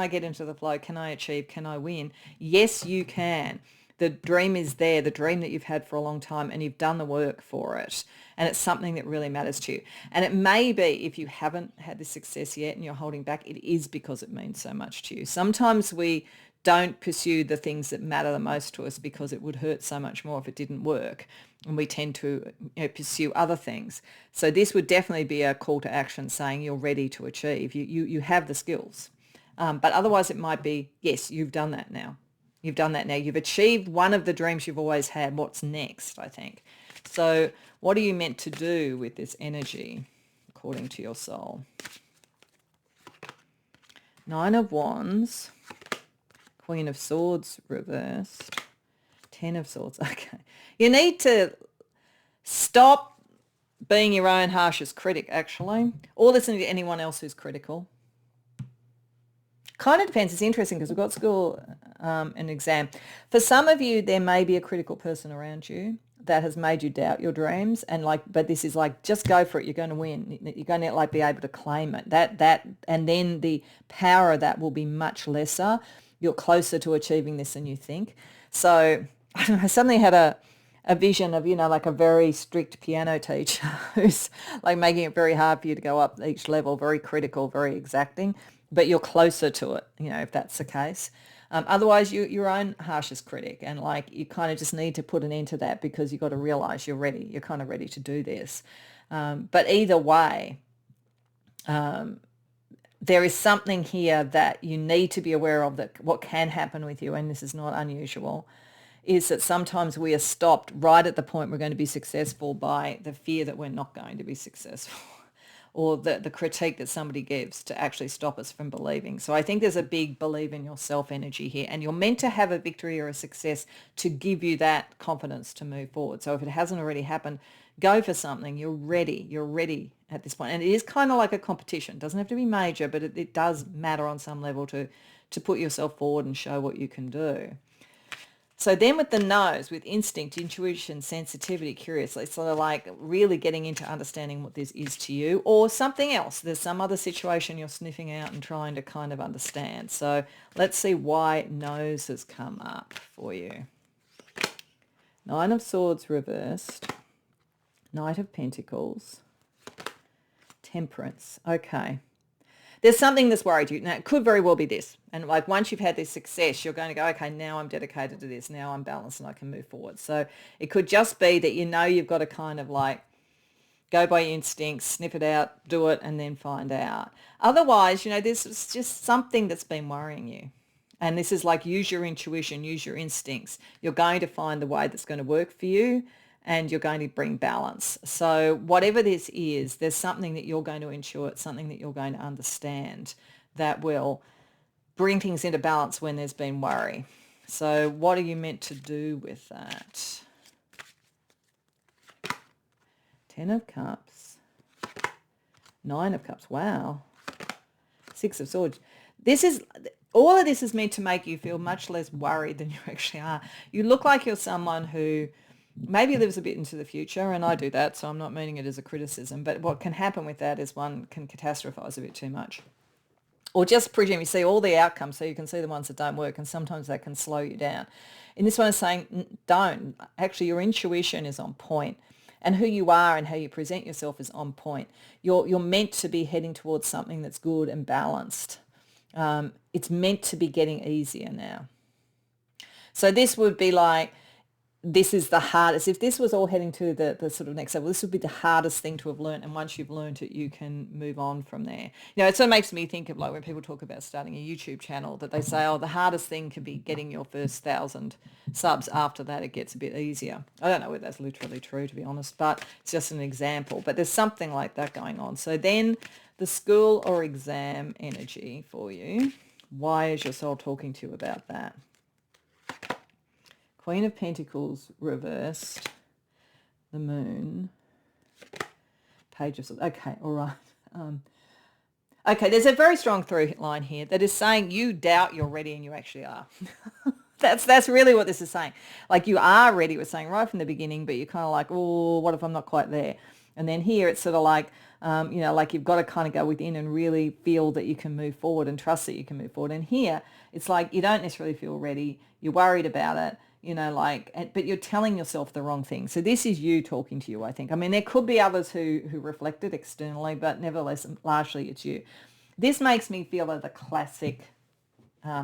get into the flow? Can I achieve? Can I win? Yes, you can. The dream is there, the dream that you've had for a long time, and you've done the work for it. And it's something that really matters to you. And it may be, if you haven't had this success yet and you're holding back, it is because it means so much to you. Sometimes we don't pursue the things that matter the most to us because it would hurt so much more if it didn't work. And we tend to pursue other things. So this would definitely be a call to action saying you're ready to achieve. You have the skills. But otherwise it might be, yes, you've done that now. You've done that now. You've achieved one of the dreams you've always had. What's next, I think. So what are you meant to do with this energy, according to your soul? 9 of Wands, Queen of Swords reversed, 10 of Swords. Okay. You need to stop being your own harshest critic, actually, or listening to anyone else who's critical. Kind of depends. It's interesting because we've got school and exam. For some of you, there may be a critical person around you that has made you doubt your dreams, and but this is like, just go for it. You're going to win. You're going to be able to claim it. And then the power of that will be much lesser. You're closer to achieving this than you think. So I don't know, I suddenly had a vision of, like a very strict piano teacher who's like making it very hard for you to go up each level, very critical, very exacting. But you're closer to it, if that's the case. Otherwise, you're your own harshest critic, and you kind of just need to put an end to that because you've got to realize you're ready. You're kind of ready to do this. But either way, there is something here that you need to be aware of, that what can happen with you, and this is not unusual, is that sometimes we are stopped right at the point we're going to be successful by the fear that we're not going to be successful. Or the critique that somebody gives to actually stop us from believing. So I think there's a big believe in yourself energy here, and you're meant to have a victory or a success to give you that confidence to move forward. So if it hasn't already happened, go for something. You're ready. You're ready at this point. And it is kind of like a competition. It doesn't have to be major, but it does matter on some level to put yourself forward and show what you can do. So then with the nose, with instinct, intuition, sensitivity, curious, it's sort of like really getting into understanding what this is to you, or something else. There's some other situation you're sniffing out and trying to kind of understand. So let's see why nose has come up for you. 9 of Swords reversed, Knight of Pentacles, Temperance. Okay. There's something that's worried you. Now, it could very well be this. And once you've had this success, you're going to go, okay, now I'm dedicated to this. Now I'm balanced and I can move forward. So it could just be that you've got to kind of go by your instincts, sniff it out, do it, and then find out. Otherwise, this is just something that's been worrying you. And this is use your intuition, use your instincts. You're going to find the way that's going to work for you, and you're going to bring balance. So whatever this is, there's something that you're going to intuit, something that you're going to understand that will bring things into balance when there's been worry. So what are you meant to do with that? 10 of Cups, 9 of Cups. Wow. 6 of Swords. All of this is meant to make you feel much less worried than you actually are. You look like you're someone who maybe lives a bit into the future, and I do that, so I'm not meaning it as a criticism, but what can happen with that is one can catastrophize a bit too much. or just presume you see all the outcomes so you can see the ones that don't work, and sometimes that can slow you down. In this one, it's saying don't. Actually, your intuition is on point, and who you are and how you present yourself is on point. You're meant to be heading towards something that's good and balanced. It's meant to be getting easier now. So this would be like, this is the hardest. If this was all heading to the sort of next level, this would be the hardest thing to have learned. And once you've learned it, you can move on from there. It sort of makes me think of like when people talk about starting a YouTube channel, that they say, oh, the hardest thing can be getting your first 1,000 subs. After that, it gets a bit easier. I don't know whether that's literally true, to be honest, but it's just an example. But there's something like that going on. So then the school or exam energy for you. Why is your soul talking to you about that? Queen of Pentacles reversed, the Moon, Page of Swords. Okay, all right. Okay, there's a very strong through line here that is saying you doubt you're ready and you actually are. That's really what this is saying. Like you are ready, it was saying right from the beginning, but you're kind of like, oh, what if I'm not quite there? And then here it's sort of like, like you've got to kind of go within and really feel that you can move forward and trust that you can move forward. And here it's like you don't necessarily feel ready. You're worried about it. But you're telling yourself the wrong thing. So this is you talking to you, I think. I mean, there could be others who reflect it externally, but nevertheless, largely it's you. This makes me feel like the classic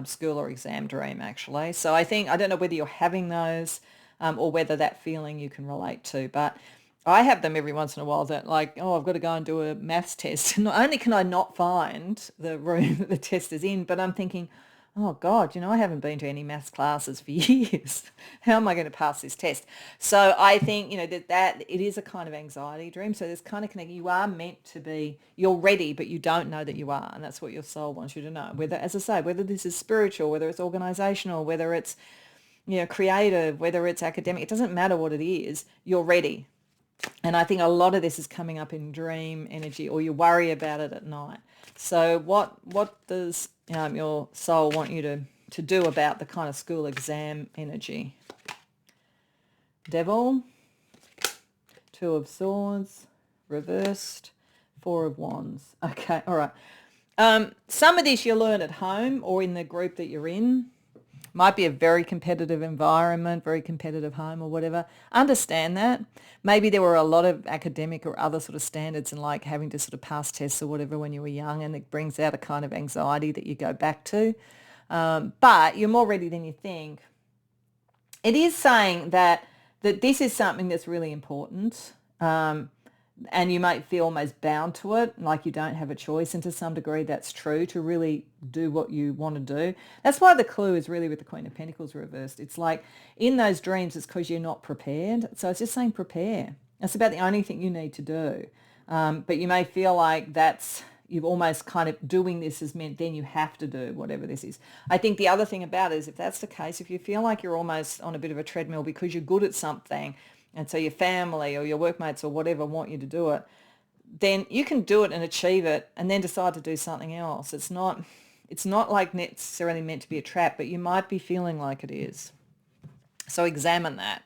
school or exam dream, actually. So I don't know whether you're having those or whether that feeling you can relate to, but I have them every once in a while that like, oh, I've got to go and do a maths test. Not only can I not find the room that the test is in, but I'm thinking, oh God, I haven't been to any maths classes for years. How am I going to pass this test? So I think, that it is a kind of anxiety dream. So there's kind of connecting. You are meant to be, you're ready, but you don't know that you are. And that's what your soul wants you to know. Whether, as I say, whether this is spiritual, whether it's organizational, whether it's, creative, whether it's academic, it doesn't matter what it is, you're ready. And I think a lot of this is coming up in dream energy, or you worry about it at night. So what does your soul want you to do about the kind of school exam energy? Devil, Two of Swords, reversed, Four of Wands. Okay, all right. Some of this you learn at home or in the group that you're in. Might be a very competitive environment, very competitive home or whatever. Understand that. Maybe there were a lot of academic or other sort of standards and like having to sort of pass tests or whatever when you were young, and it brings out a kind of anxiety that you go back to. But you're more ready than you think. It is saying that this is something that's really important. And you might feel almost bound to it, like you don't have a choice. And to some degree, that's true, to really do what you want to do. That's why the clue is really with the Queen of Pentacles reversed. It's like in those dreams, it's because you're not prepared. So it's just saying prepare. That's about the only thing you need to do. But you may feel like you've almost kind of doing this has meant then you have to do whatever this is. I think the other thing about it is if that's the case, if you feel like you're almost on a bit of a treadmill because you're good at something, and so your family or your workmates or whatever want you to do it, then you can do it and achieve it and then decide to do something else. It's not like necessarily meant to be a trap, but you might be feeling like it is. So examine that.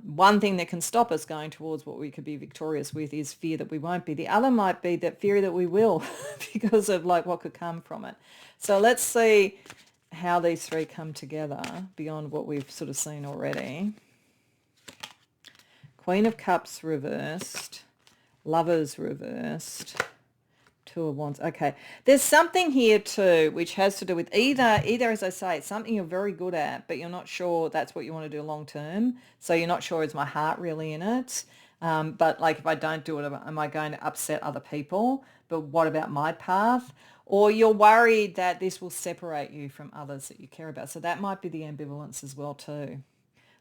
One thing that can stop us going towards what we could be victorious with is fear that we won't be. The other might be that fear that we will because of like what could come from it. So let's see how these three come together beyond what we've sort of seen already. Queen of Cups reversed, Lovers reversed, Two of Wands. Okay, there's something here too which has to do with either as I say, it's something you're very good at, but you're not sure that's what you want to do long term. So you're not sure, is my heart really in it? But like if I don't do it, am I going to upset other people? But what about my path? Or you're worried that this will separate you from others that you care about. So that might be the ambivalence as well too.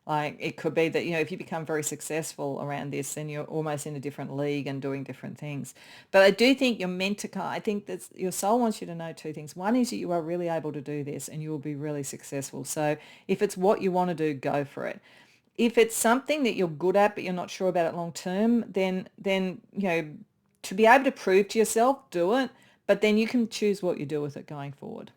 Like it could be that, if you become very successful around this, then you're almost in a different league and doing different things. But I do think you're meant to, I think that your soul wants you to know two things. One is that you are really able to do this and you will be really successful. So if it's what you want to do, go for it. If it's something that you're good at, but you're not sure about it long term, then to be able to prove to yourself, do it. But then you can choose what you do with it going forward.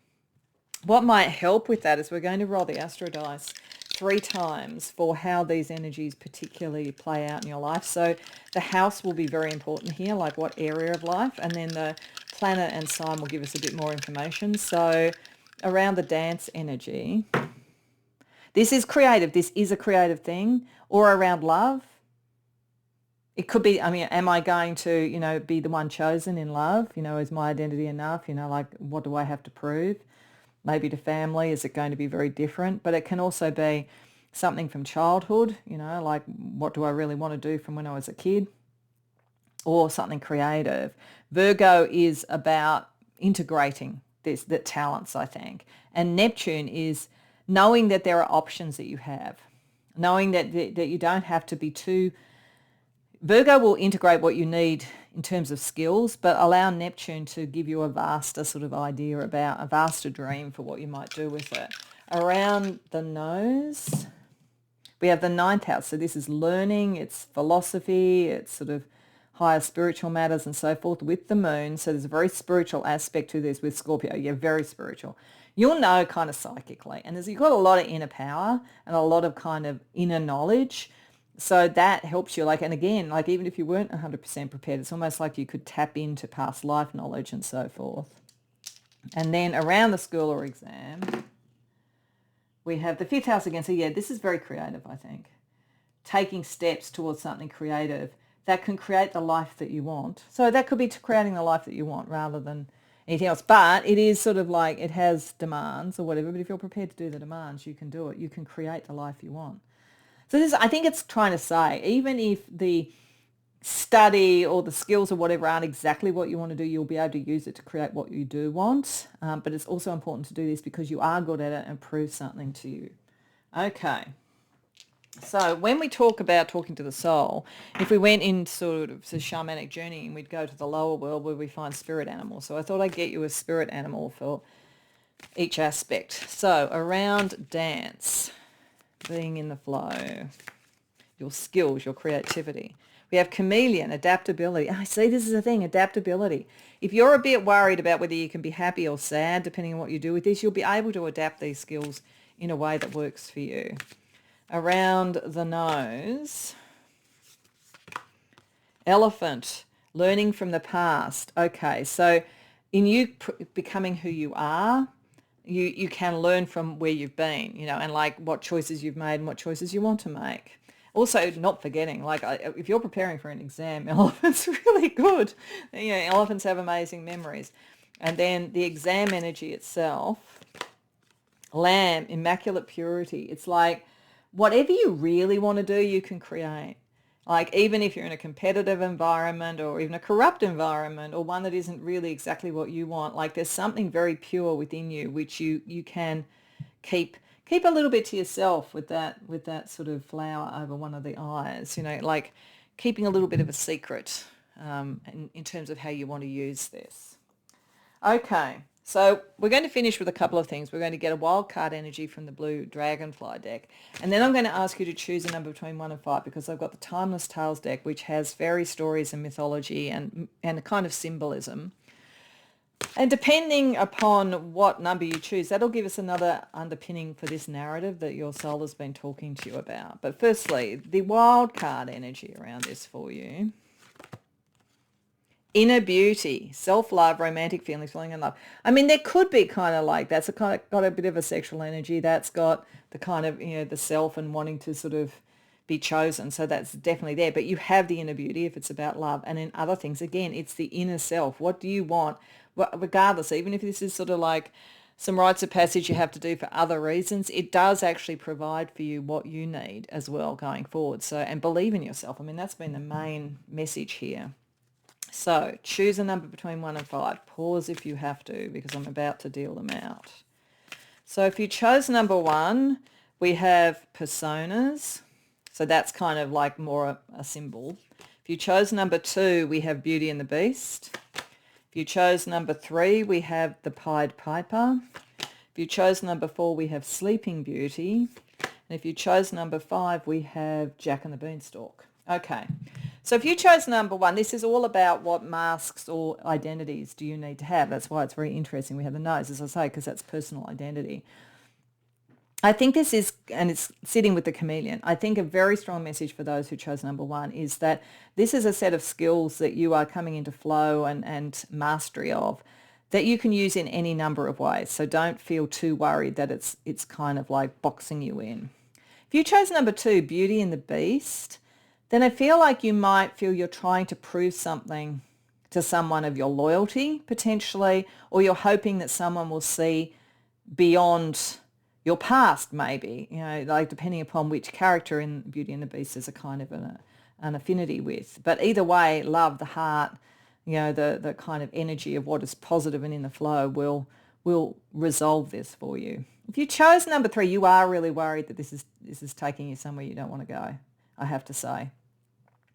What might help with that is we're going to roll the Astro dice 3 times for how these energies particularly play out in your life. So the house will be very important here, like what area of life, and then the planet and sign will give us a bit more information. So around the dance energy, this is creative. This is a creative thing. Or around love. It could be, I mean, am I going to, be the one chosen in love? Is my identity enough? Like, what do I have to prove? Maybe to family, is it going to be very different? But it can also be something from childhood, like what do I really want to do from when I was a kid? Or something creative. Virgo is about integrating the talents, I think. And Neptune is knowing that there are options that you have, knowing that you don't have to be too... Virgo will integrate what you need in terms of skills, but allow Neptune to give you a vaster sort of idea about, a vaster dream for what you might do with it. Around the nose, we have the ninth house. So this is learning, it's philosophy, it's sort of higher spiritual matters and so forth with the moon. So there's a very spiritual aspect to this with Scorpio. Yeah, very spiritual. You'll know kind of psychically. And you've got a lot of inner power and a lot of kind of inner knowledge. So that helps you. And again, even if you weren't 100% prepared, it's almost like you could tap into past life knowledge and so forth. And then around the school or exam, we have the fifth house again. So yeah, this is very creative, I think. Taking steps towards something creative that can create the life that you want. So that could be creating the life that you want rather than anything else. But it is sort of like it has demands or whatever. But if you're prepared to do the demands, you can do it. You can create the life you want. So this, I think it's trying to say, even if the study or the skills or whatever aren't exactly what you want to do, you'll be able to use it to create what you do want. But it's also important to do this because you are good at it and prove something to you. Okay. So when we talk about talking to the soul, if we went in sort of the shamanic journey, we'd go to the lower world where we find spirit animals. So I thought I'd get you a spirit animal for each aspect. So around dance, being in the flow, your skills, your creativity. We have chameleon, adaptability. I see, this is the thing, adaptability. If you're a bit worried about whether you can be happy or sad, depending on what you do with this, you'll be able to adapt these skills in a way that works for you. Around the nose, elephant, learning from the past. Okay, so in you becoming who you are, you can learn from where you've been, and what choices you've made and what choices you want to make. Also, not forgetting, if you're preparing for an exam, elephant's really good. Elephants have amazing memories. And then the exam energy itself, lamb, immaculate purity. It's like whatever you really want to do, you can create. Even if you're in a competitive environment or even a corrupt environment or one that isn't really exactly what you want, there's something very pure within you which you can keep a little bit to yourself with that sort of flower over one of the eyes, keeping a little bit of a secret in terms of how you want to use this. Okay. So we're going to finish with a couple of things. We're going to get a wild card energy from the blue dragonfly deck. And then I'm going to ask you to choose a number between 1 and 5 because I've got the Timeless Tales deck, which has fairy stories and mythology and a kind of symbolism. And depending upon what number you choose, that'll give us another underpinning for this narrative that your soul has been talking to you about. But firstly, the wild card energy around this for you. Inner beauty, self-love, romantic feelings, falling in love. I mean, there could be kind of that's got a bit of a sexual energy. That's got the kind of, the self and wanting to sort of be chosen. So that's definitely there. But you have the inner beauty if it's about love. And in other things, again, it's the inner self. What do you want? Regardless, even if this is sort of some rites of passage you have to do for other reasons, it does actually provide for you what you need as well going forward. So, and believe in yourself. I mean, that's been the main message here. So choose a number between 1 and 5. Pause if you have to because I'm about to deal them out. So if you chose number 1, we have personas. So that's kind of more a symbol. If you chose number 2, we have Beauty and the Beast. If you chose number 3, we have the Pied Piper. If you chose number 4, we have Sleeping Beauty. And if you chose number 5, we have Jack and the Beanstalk. Okay. So if you chose number 1, this is all about what masks or identities do you need to have. That's why it's very interesting. We have the nose, as I say, because that's personal identity. I think this is, and it's sitting with the chameleon, I think a very strong message for those who chose number one is that this is a set of skills that you are coming into flow and mastery of that you can use in any number of ways. So don't feel too worried that it's kind of like boxing you in. If you chose number two, Beauty and the Beast, then I feel like you might feel you're trying to prove something to someone of your loyalty potentially, or you're hoping that someone will see beyond your past maybe, like depending upon which character in Beauty and the Beast is a kind of an affinity with. But either way, love, the heart, the kind of energy of what is positive and in the flow will resolve this for you. If you chose number three, you are really worried that this is taking you somewhere you don't want to go, I have to say.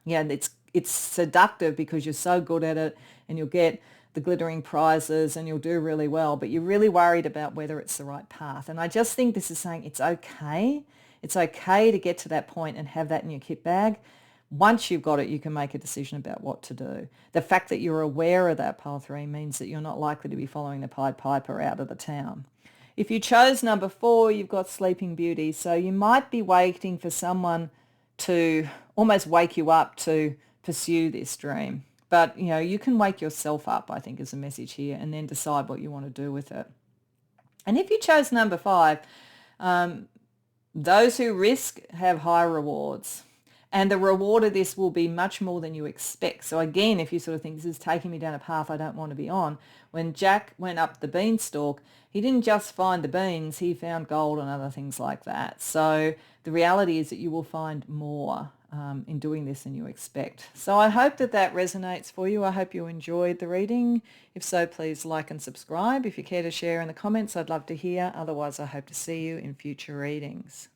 Yeah, it's seductive because you're so good at it and you'll get the glittering prizes and you'll do really well, but you're really worried about whether it's the right path. And I just think this is saying it's okay. It's okay to get to that point and have that in your kit bag. Once you've got it, you can make a decision about what to do. The fact that you're aware of that pile three means that you're not likely to be following the Pied Piper out of the town. If you chose number four, you've got Sleeping Beauty. So you might be waiting for someone to almost wake you up to pursue this dream. But, you can wake yourself up, I think, is the message here, and then decide what you want to do with it. And if you chose number five, those who risk have high rewards. And the reward of this will be much more than you expect. So again, if you sort of think this is taking me down a path I don't want to be on, when Jack went up the beanstalk, he didn't just find the beans, he found gold and other things like that. So the reality is that you will find more in doing this than you expect. So I hope that resonates for you. I hope you enjoyed the reading. If so, please like and subscribe. If you care to share in the comments, I'd love to hear. Otherwise, I hope to see you in future readings.